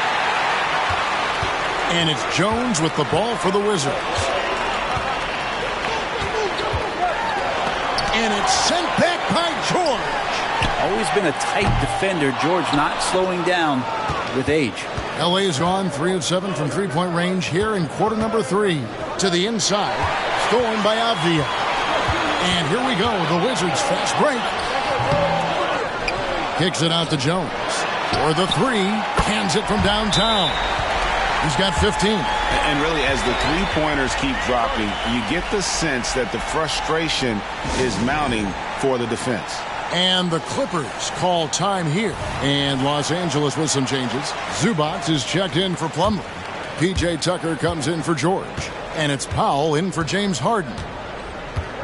And it's Jones with the ball for the Wizards. And it's sent back by George. Always been a tight defender. George not slowing down with age. LA is gone 3 of 7 from three-point range here in quarter number 3. To the inside. Stolen by Avdia. And here we go. The Wizards fast break. Kicks it out to Jones. For the 3. Hands it from downtown. He's got 15. And really, as the three-pointers keep dropping, you get the sense that the frustration is mounting for the defense. And the Clippers call time here. And Los Angeles with some changes. Zubac is checked in for Plumlee. P.J. Tucker comes in for George. And it's Powell in for James Harden.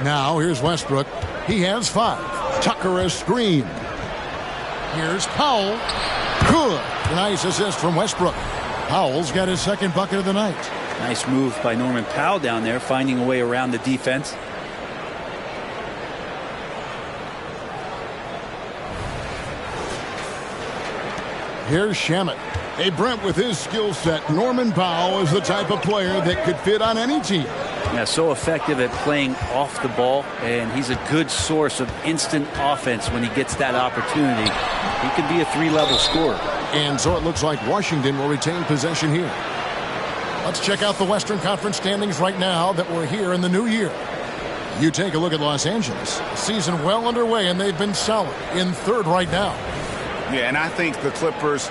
Now here's Westbrook. He has 5. Tucker a screen. Here's Powell. Good. Nice assist from Westbrook. Powell's got his second bucket of the night. Nice move by Norman Powell down there, finding a way around the defense. Here's Shamet. Hey, Brent, with his skill set, Norman Powell is the type of player that could fit on any team. Yeah, so effective at playing off the ball, and he's a good source of instant offense when he gets that opportunity. He could be a 3-level scorer. And so it looks like Washington will retain possession here. Let's check out the Western Conference standings right now that we're here in the new year. You take a look at Los Angeles. Season well underway, and they've been solid in 3rd right now. Yeah, and I think the Clippers,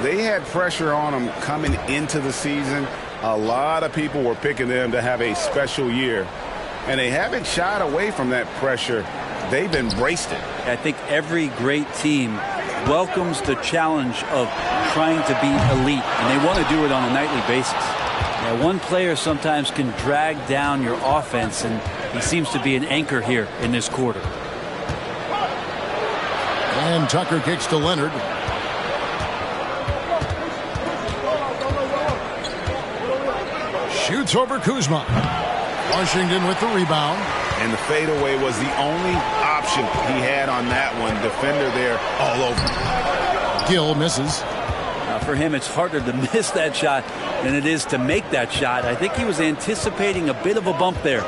they had pressure on them coming into the season. A lot of people were picking them to have a special year, and they haven't shied away from that pressure. They've embraced it. I think every great team welcomes the challenge of trying to be elite, and they want to do it on a nightly basis. Now, one player sometimes can drag down your offense, and he seems to be an anchor here in this quarter. And Tucker kicks to Leonard. Shoots over Kuzma. Washington with the rebound. And the fadeaway was the only option he had on that one. Defender there all over. Gill misses. For him, it's harder to miss that shot than it is to make that shot. I think he was anticipating a bit of a bump there.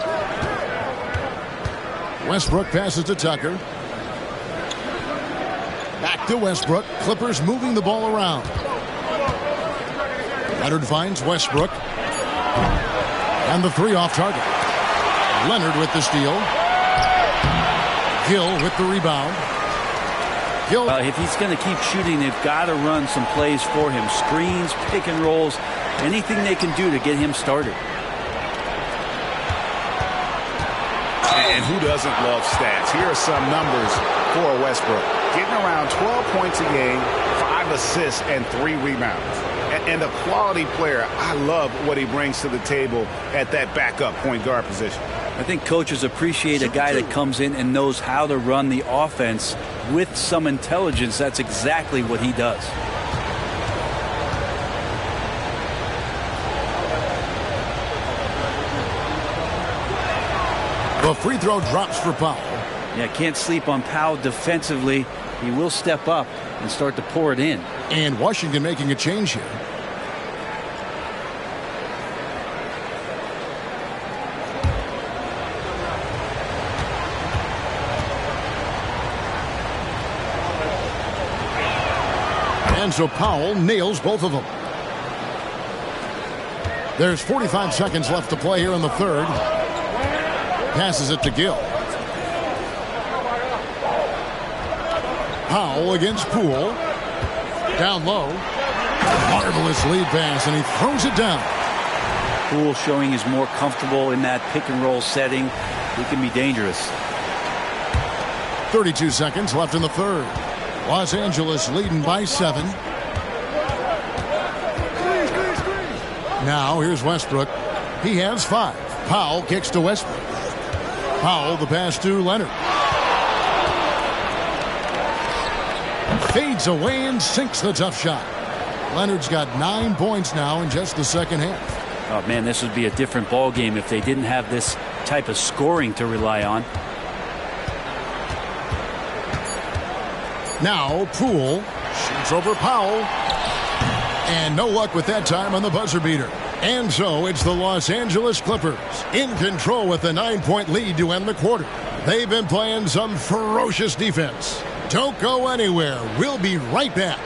Westbrook passes to Tucker. Back to Westbrook. Clippers moving the ball around. Leonard finds Westbrook. And the 3 off target. Leonard with the steal. Gill with the rebound. Gill. If he's going to keep shooting, they've got to run some plays for him. Screens, pick and rolls, anything they can do to get him started. And who doesn't love stats? Here are some numbers for Westbrook. Getting around 12 points a game, 5 assists, and 3 rebounds. And a quality player. I love what he brings to the table at that backup point guard position. I think coaches appreciate a guy that comes in and knows how to run the offense with some intelligence. That's exactly what he does. The free throw drops for Powell. Yeah, can't sleep on Powell defensively. He will step up and start to pour it in. And Washington making a change here. And so Powell nails both of them. There's 45 seconds left to play here in the 3rd. Passes it to Gill. Powell against Poole. Down low. Marvelous lead pass, and he throws it down. Poole showing he's more comfortable in that pick and roll setting. He can be dangerous. 32 seconds left in the 3rd. Los Angeles leading by 7. Now here's Westbrook. He has 5. Powell kicks to Westbrook. Powell the pass to Leonard. Fades away and sinks the tough shot. Leonard's got 9 points now in just the second half. Oh man, this would be a different ball game if they didn't have this type of scoring to rely on. Now Poole shoots over Powell. And no luck with that time on the buzzer beater. And so it's the Los Angeles Clippers in control with a 9-point lead to end the quarter. They've been playing some ferocious defense. Don't go anywhere. We'll be right back.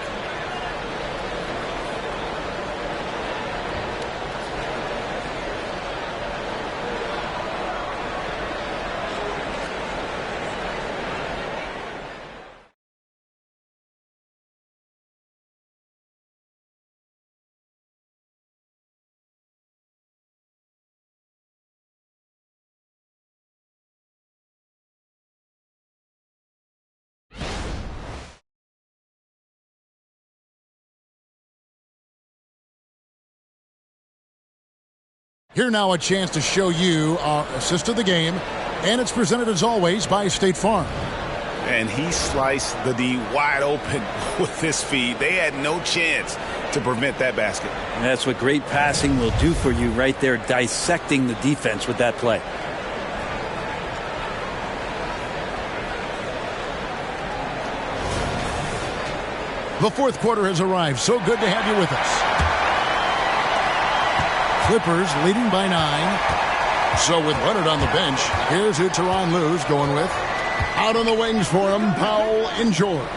Here now a chance to show you our assist of the game, and it's presented as always by State Farm. And he sliced the D wide open with his feed. They had no chance to prevent that basket. And that's what great passing will do for you right there, dissecting the defense with that play. The fourth quarter has arrived. So good to have you with us. Clippers leading by 9. So with Leonard on the bench, here's who Tyronn Lue's going with. Out on the wings for him, Powell and George.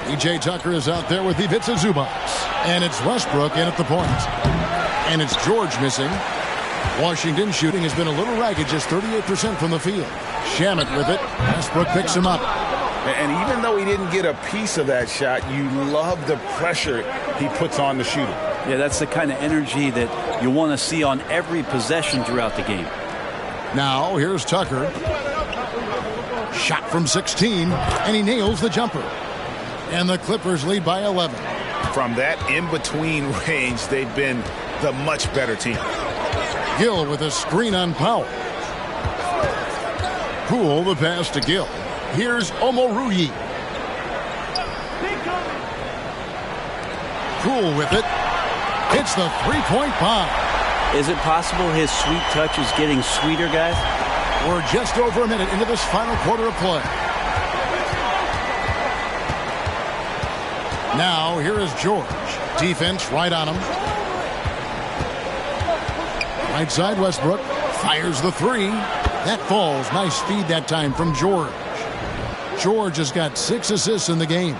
P.J. Tucker is out there with Ivica Zubac. And it's Westbrook in at the point. And it's George missing. Washington shooting has been a little ragged, just 38% from the field. Shamet with it. Westbrook picks him up. And even though he didn't get a piece of that shot, you love the pressure he puts on the shooter. Yeah, that's the kind of energy that you want to see on every possession throughout the game. Now, here's Tucker. Shot from 16, and he nails the jumper. And the Clippers lead by 11. From that in-between range, they've been the much better team. Gill with a screen on Powell. Poole the pass to Gill. Here's Omoruyi. Poole with it. Hits the three-point bomb. Is it possible his sweet touch is getting sweeter, guys? We're just over a minute into this final quarter of play. Now, here is George. Defense right on him. Right side, Westbrook. Fires the three. That falls. Nice feed that time from George. George has got 6 assists in the game.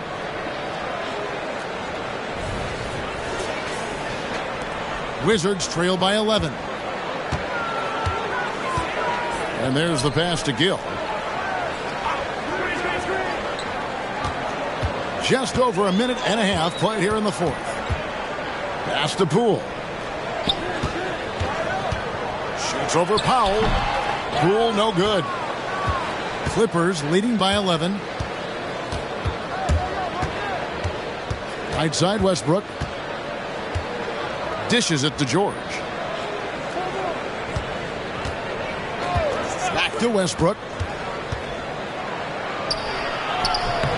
Wizards trail by 11. And there's the pass to Gill. Just over a minute and a half played here in the fourth. Pass to Poole. Shoots over Powell. Poole no good. Clippers leading by 11. Right side Westbrook. Dishes it to George. Back to Westbrook.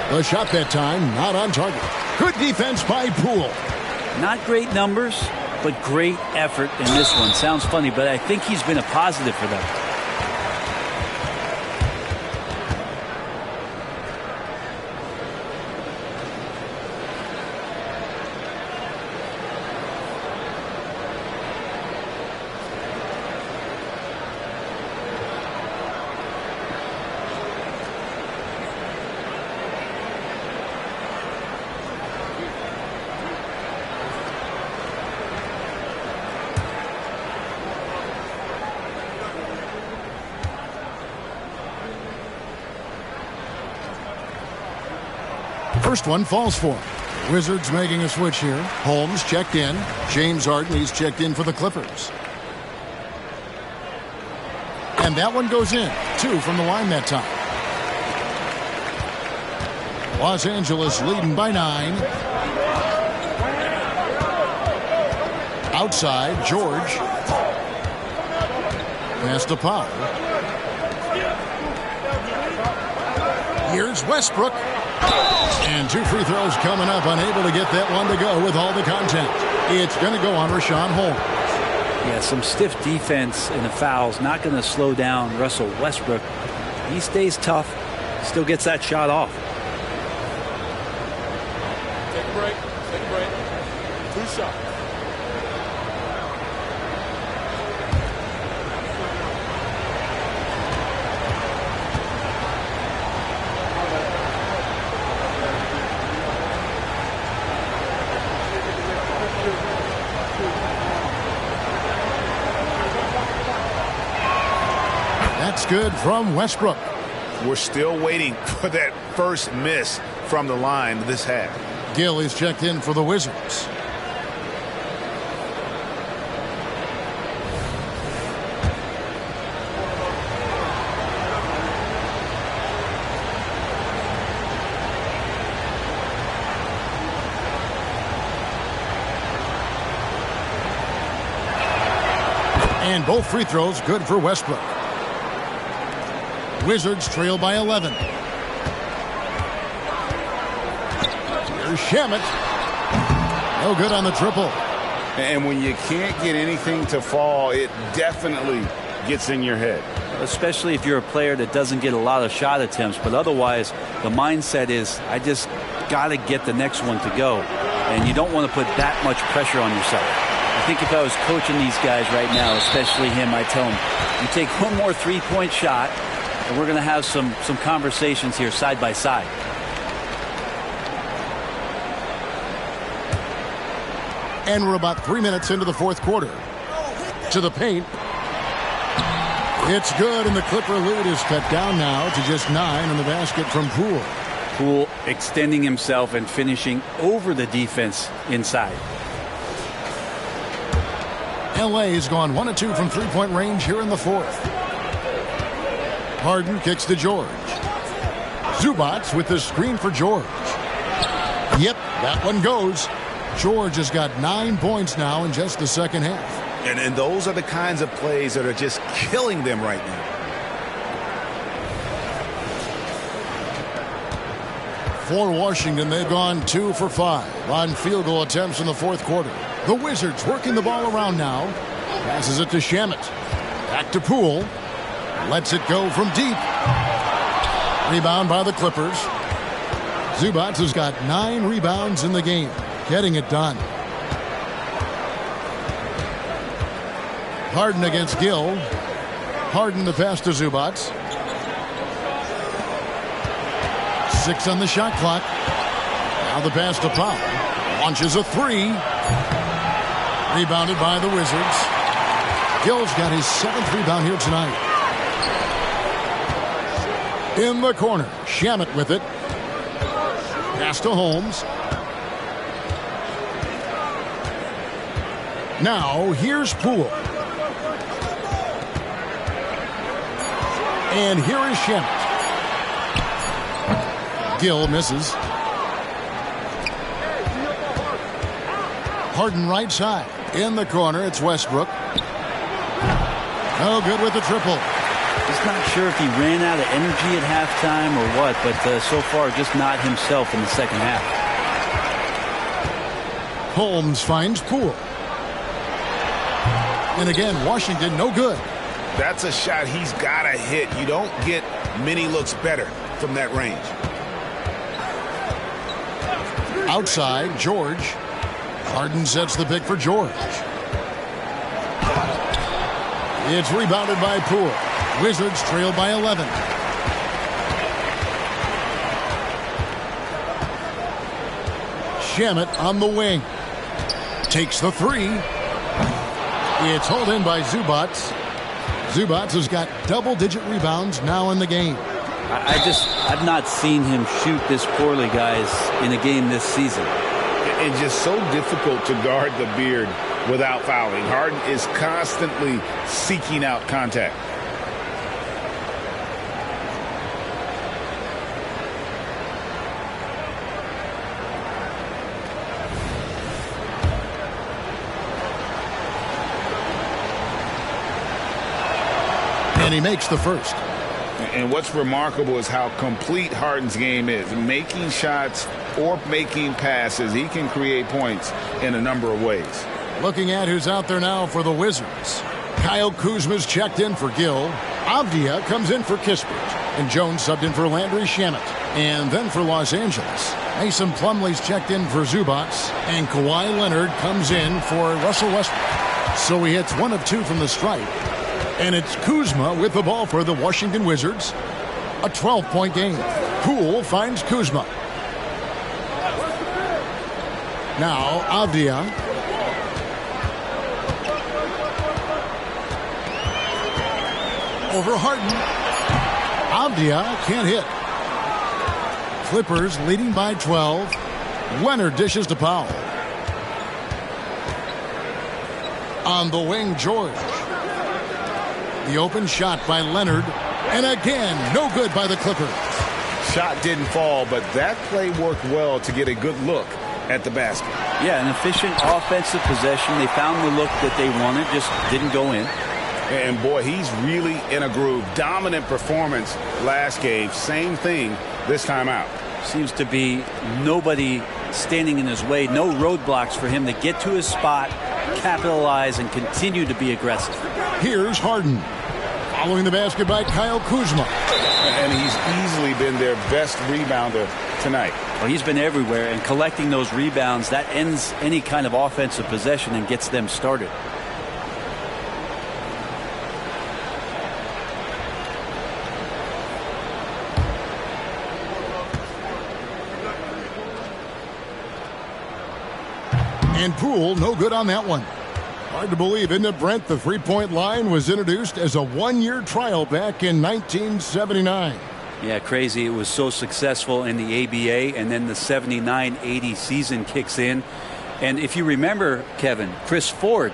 The shot that time, not on target. Good defense by Poole. Not great numbers, but great effort in this one. Sounds funny, but I think he's been a positive for them. First one falls for him. Wizards making a switch here. Holmes checked in. James Harden, he's checked in for the Clippers. And that one goes in. 2 from the line that time. Los Angeles leading by 9. Outside, George. Pass to Powell. Here's Westbrook. And 2 free throws coming up, unable to get that one to go with all the contact. It's going to go on Richaun Holmes. Yeah, some stiff defense in the fouls. Not going to slow down Russell Westbrook. He stays tough, still gets that shot off. shot. That's good from Westbrook. We're still waiting for that first miss from the line this half. Gill is checked in for the Wizards. And both free throws good for Westbrook. Wizards trail by 11. Here's Shamet. No good on the triple. And when you can't get anything to fall, it definitely gets in your head. Especially if you're a player that doesn't get a lot of shot attempts. But otherwise, the mindset is, I just got to get the next one to go. And you don't want to put that much pressure on yourself. I think if I was coaching these guys right now, especially him, I tell him, you take one more three-point shot, and we're going to have some conversations here side by side. And we're about 3 minutes into the fourth quarter. To the paint. It's good, and the Clipper lead is cut down now to just 9 in the basket from Poole. Poole extending himself and finishing over the defense inside. L.A. has gone 1 of 2 from three-point range here in the fourth. Harden kicks to George. Zubac with the screen for George. Yep, that one goes. George has got 9 points now in just the second half. And those are the kinds of plays that are just killing them right now. For Washington, they've gone 2 for 5 on field goal attempts in the fourth quarter. The Wizards working the ball around now. Passes it to Shamet. Back to Poole. Lets it go from deep. Rebound by the Clippers. Zubac has got 9 rebounds in the game. Getting it done. Harden against Gill. Harden the pass to Zubac. 6 on the shot clock. Now the pass to Powell. Launches a 3. Rebounded by the Wizards. Gill's got his 7th rebound here tonight. In the corner, Shamet with it. Pass to Holmes. Now here's Poole. And here is Shamet. Gill misses. Harden right side. In the corner, it's Westbrook. No good with the triple. Just not sure if he ran out of energy at halftime or what, but so far just not himself in the second half. Holmes finds Poole. And again, Washington no good. That's a shot he's got to hit. You don't get many looks better from that range. Outside, George. Harden sets the pick for George. It's rebounded by Poole. Wizards trail by 11. Shamet on the wing. Takes the 3. It's hauled in by Zubac. Zubac has got double-digit rebounds now in the game. I've not seen him shoot this poorly, guys, in a game this season. It's just so difficult to guard the beard without fouling. Harden is constantly seeking out contact. And he makes the first. And what's remarkable is how complete Harden's game is. Making shots or making passes, he can create points in a number of ways. Looking at who's out there now for the Wizards. Kyle Kuzma's checked in for Gill. Avdia comes in for Kispert, and Jones subbed in for Landry Shamet. And then for Los Angeles, Mason Plumlee's checked in for Zubats, and Kawhi Leonard comes in for Russell Westbrook. So he hits 1 of 2 from the stripe. And it's Kuzma with the ball for the Washington Wizards. A 12-point game. Poole finds Kuzma. Now Avdia. Over Harden. Avdia can't hit. Clippers leading by 12. Leonard dishes to Powell. On the wing, George. The open shot by Leonard. And again, no good by the Clippers. Shot didn't fall, but that play worked well to get a good look at the basket. Yeah, an efficient offensive possession. They found the look that they wanted, just didn't go in. And boy, he's really in a groove. Dominant performance last game. Same thing this time out. Seems to be nobody standing in his way. No roadblocks for him to get to his spot, capitalize, and continue to be aggressive. Here's Harden. Following the basket by Kyle Kuzma. And he's easily been their best rebounder tonight. Well, he's been everywhere, and collecting those rebounds, that ends any kind of offensive possession and gets them started. And Poole, no good on that one. Hard to believe, isn't it, Brent? The three-point line was introduced as a one-year trial back in 1979. Yeah, crazy. It was so successful in the ABA, and then the 79-80 season kicks in. And if you remember, Kevin, Chris Ford,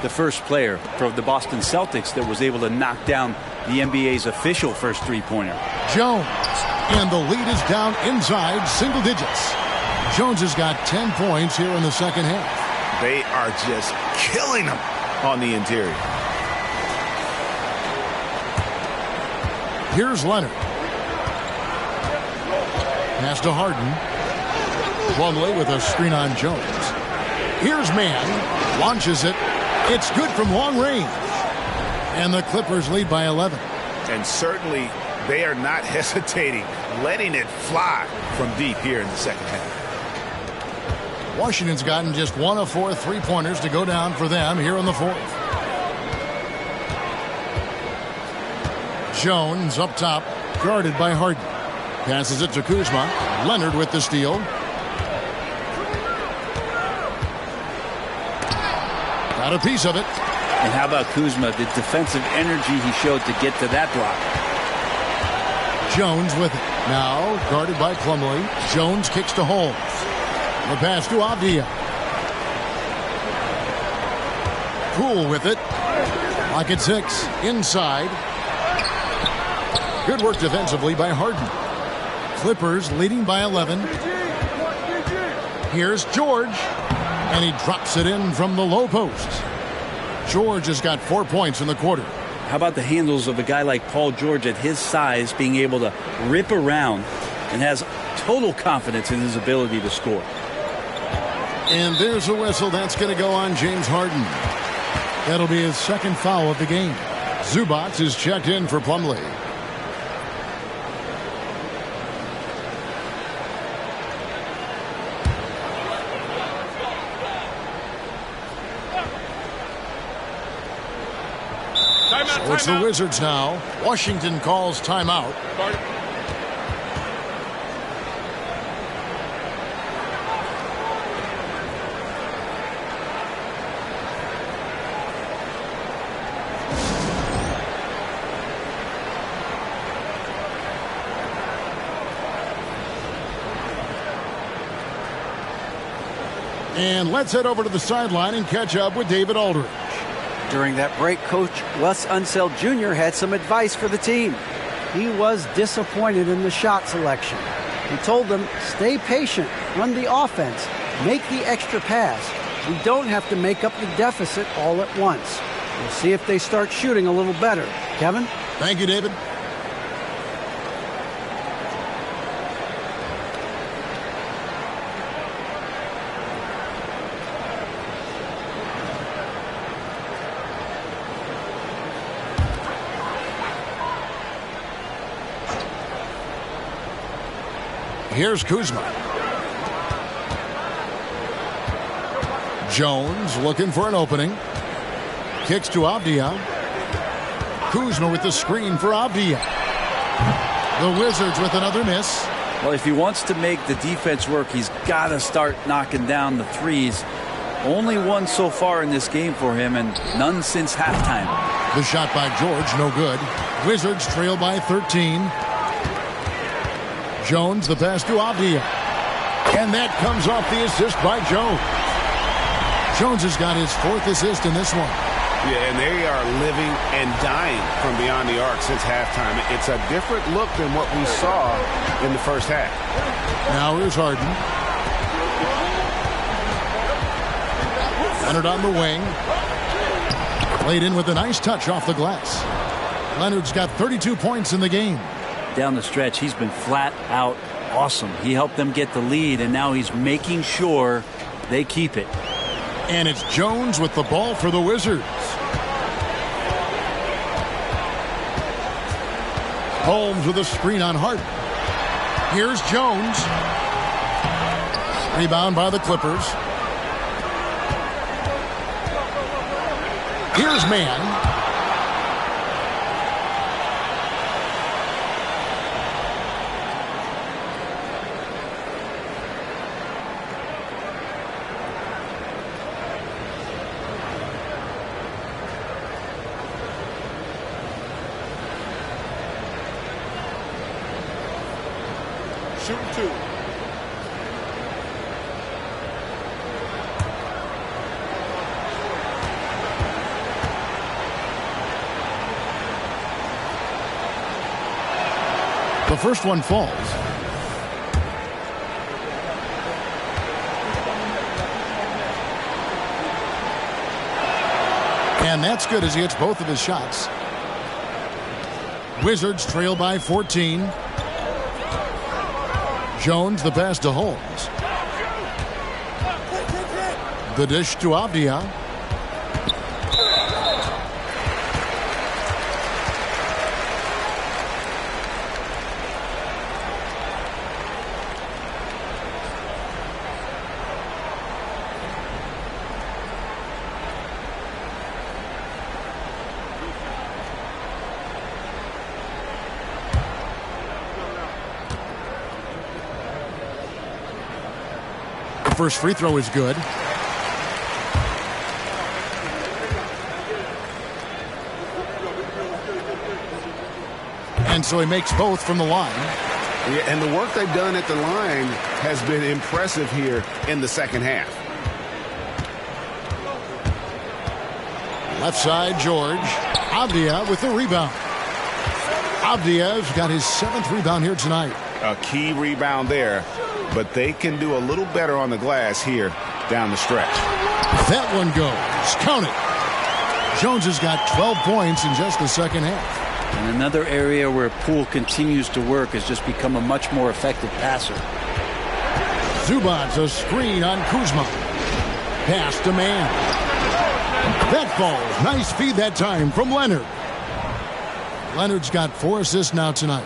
the first player for the Boston Celtics that was able to knock down the NBA's official first three-pointer. Jones, and the lead is down inside single digits. Jones has got 10 points here in the second half. They are just killing them on the interior. Here's Leonard. Pass to Harden. Plumlee with a screen on Jones. Here's Mann. Launches it. It's good from long range. And the Clippers lead by 11. And certainly they are not hesitating, letting it fly from deep here in the second half. Washington's gotten just 1 of 4 three-pointers to go down for them here in the fourth. Jones up top, guarded by Harden. Passes it to Kuzma. Leonard with the steal. Got a piece of it. And how about Kuzma, the defensive energy he showed to get to that block. Jones with it. Now guarded by Plumlee. Jones kicks to Holmes. The pass to Avdia. Poole with it. Lock at 6. Inside. Good work defensively by Harden. Clippers leading by 11. Here's George. And he drops it in from the low post. George has got 4 points in the quarter. How about the handles of a guy like Paul George at his size being able to rip around and has total confidence in his ability to score. And there's a whistle. That's going to go on James Harden. That'll be his second foul of the game. Zubats is checked in for Plumlee. So it's the Wizards now. Washington calls timeout. And let's head over to the sideline and catch up with David Aldridge. During that break, Coach Wes Unseld Jr. had some advice for the team. He was disappointed in the shot selection. He told them, stay patient, run the offense, make the extra pass. We don't have to make up the deficit all at once. We'll see if they start shooting a little better. Kevin? Thank you, David. Here's Kuzma. Jones looking for an opening. Kicks to Avdia. Kuzma with the screen for Avdia. The Wizards with another miss. Well, if he wants to make the defense work, he's got to start knocking down the threes. Only one so far in this game for him, and none since halftime. The shot by George, no good. Wizards trail by 13. Jones, the pass to Avdia. And that comes off the assist by Jones. Jones has got his 4th assist in this one. Yeah, and they are living and dying from beyond the arc since halftime. It's a different look than what we saw in the first half. Now here's Harden. Leonard on the wing. Played in with a nice touch off the glass. Leonard's got 32 points in the game. Down the stretch, he's been flat out awesome. He helped them get the lead, and now he's making sure they keep it. And it's Jones with the ball for the Wizards. Holmes with a screen on Harden. Here's Jones. Rebound by the Clippers. Here's Mann. Shooting 2. The first one falls. And that's good as he hits both of his shots. Wizards trail by 14. Jones, the pass to Holmes. The dish to Avdia. First free throw is good. And so he makes both from the line. Yeah, and the work they've done at the line has been impressive here in the second half. Left side, George. Avdia with the rebound. Avdia's got his 7th rebound here tonight. A key rebound there. But they can do a little better on the glass here down the stretch. That one goes. Count it. Jones has got 12 points in just the second half. And another area where Poole continues to work has just become a much more effective passer. Zubac's a screen on Kuzma. Pass to Mann. That falls. Nice feed that time from Leonard. Leonard's got 4 assists now tonight.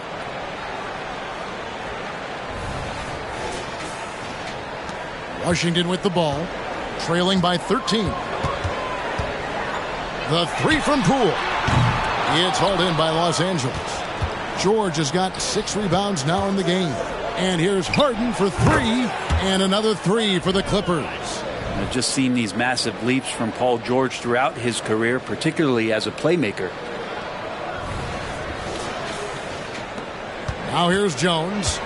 Washington with the ball, trailing by 13. The 3 from Poole. It's hauled in by Los Angeles. George has got 6 rebounds now in the game. And here's Harden for 3, and another 3 for the Clippers. I've just seen these massive leaps from Paul George throughout his career, particularly as a playmaker. Now here's Jones.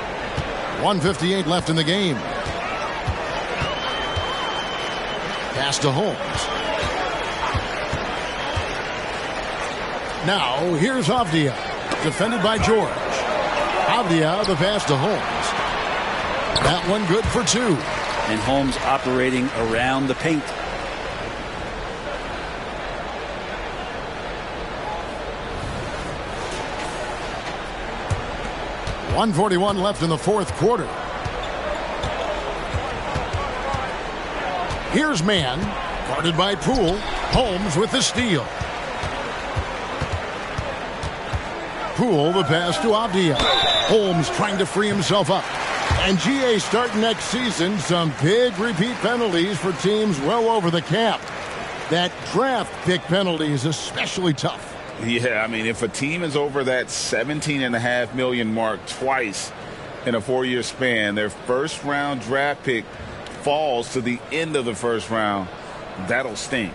1:58 left in the game. Pass to Holmes. Now here's Avdia, defended by George. Avdia, the pass to Holmes. That one good for 2. And Holmes operating around the paint. .141 left in the 4th quarter. Here's Mann, guarded by Poole. Holmes with the steal. Poole, the pass to Avdia. Holmes trying to free himself up. And GA starting next season, some big repeat penalties for teams well over the cap. That draft pick penalty is especially tough. Yeah, I mean, if a team is over that $17.5 million mark twice in a 4-year span, their first-round draft pick falls to the end of the first round, that'll sting.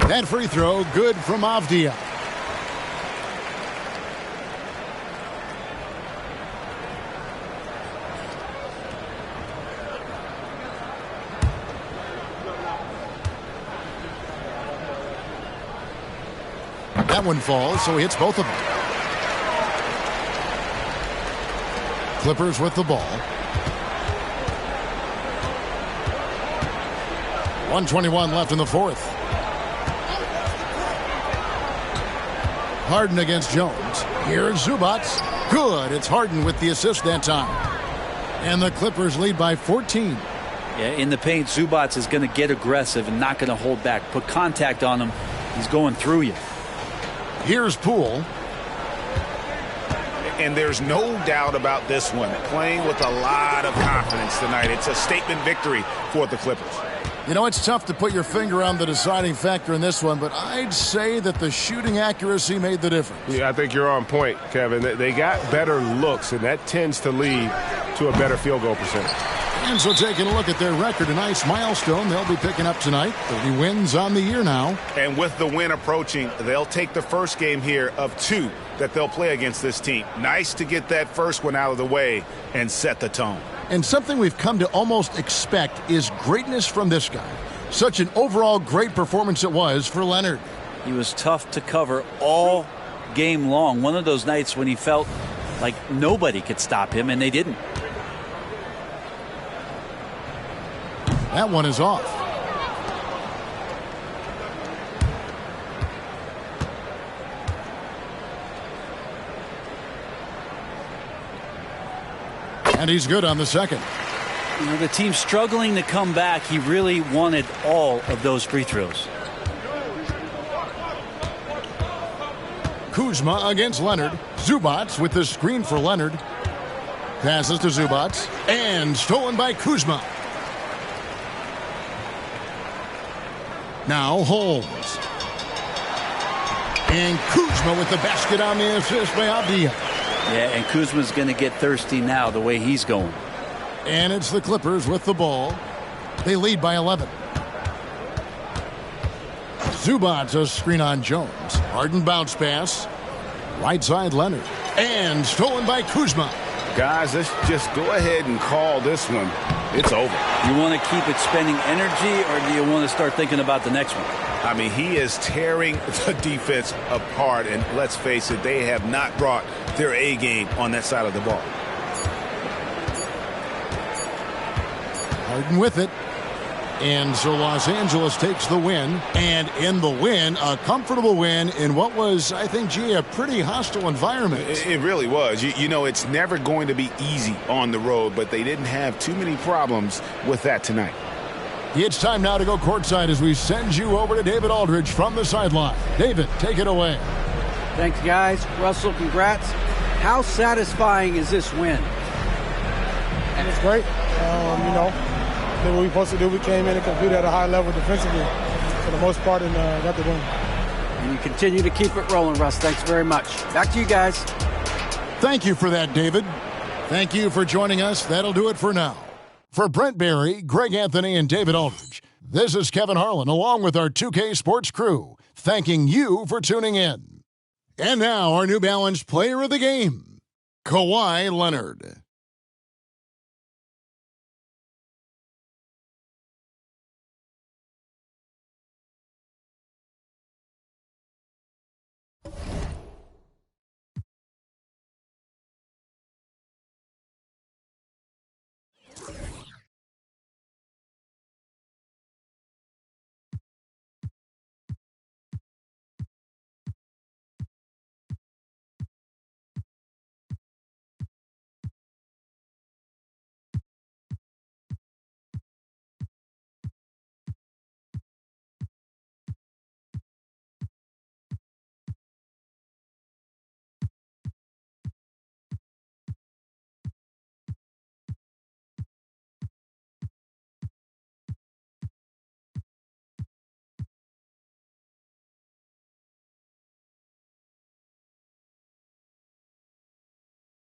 That free throw, good from Avdia. That one falls, so he hits both of them. Clippers with the ball. 1:21 left in the fourth. Harden against Jones. Here's Zubac. Good. It's Harden with the assist that time. And the Clippers lead by 14. Yeah, in the paint, Zubac is going to get aggressive and not going to hold back. Put contact on him. He's going through you. Here's Poole. And there's no doubt about this one. Playing with a lot of confidence tonight. It's a statement victory for the Clippers. You know, it's tough to put your finger on the deciding factor in this one, but I'd say that the shooting accuracy made the difference. Yeah, I think you're on point, Kevin. They got better looks, and that tends to lead to a better field goal percentage. And so taking a look at their record, a nice milestone they'll be picking up tonight. 30 wins on the year now. And with the win approaching, they'll take the first game here of 2 that they'll play against this team. Nice to get that first one out of the way and set the tone. And something we've come to almost expect is greatness from this guy. Such an overall great performance it was for Leonard. He was tough to cover all game long. One of those nights when he felt like nobody could stop him, and they didn't. That one is off. And he's good on the second. You know, the team's struggling to come back. He really wanted all of those free throws. Kuzma against Leonard. Zubac with the screen for Leonard. Passes to Zubac. And stolen by Kuzma. Now Holmes. And Kuzma with the basket on the assist by Avdia. Yeah, and Kuzma's going to get thirsty now the way he's going. And it's the Clippers with the ball. They lead by 11. Zubac a screen on Jones. Harden bounce pass. Right side Leonard. And stolen by Kuzma. Guys, let's just go ahead and call this one. It's over. You want to keep expending energy, or do you want to start thinking about the next one? I mean, he is tearing the defense apart, and let's face it, they have not brought their A game on that side of the ball. Harden with it. And so Los Angeles takes the win. And in the win, a comfortable win in what was, I think, a pretty hostile environment. It really was. You know, it's never going to be easy on the road, but they didn't have too many problems with that tonight. It's time now to go courtside as we send you over to David Aldridge from the sideline. David, take it away. Thanks, guys. Russell, congrats. How satisfying is this win? And it's great. You know, did what we supposed to do. We came in and competed at a high level defensively for the most part and got the win. And you continue to keep it rolling, Russ. Thanks very much. Back to you guys. Thank you for that, David. Thank you for joining us. That'll do it for now. For Brent Barry, Greg Anthony, and David Aldridge, this is Kevin Harlan along with our 2K Sports crew, thanking you for tuning in. And now our New Balance player of the game, Kawhi Leonard.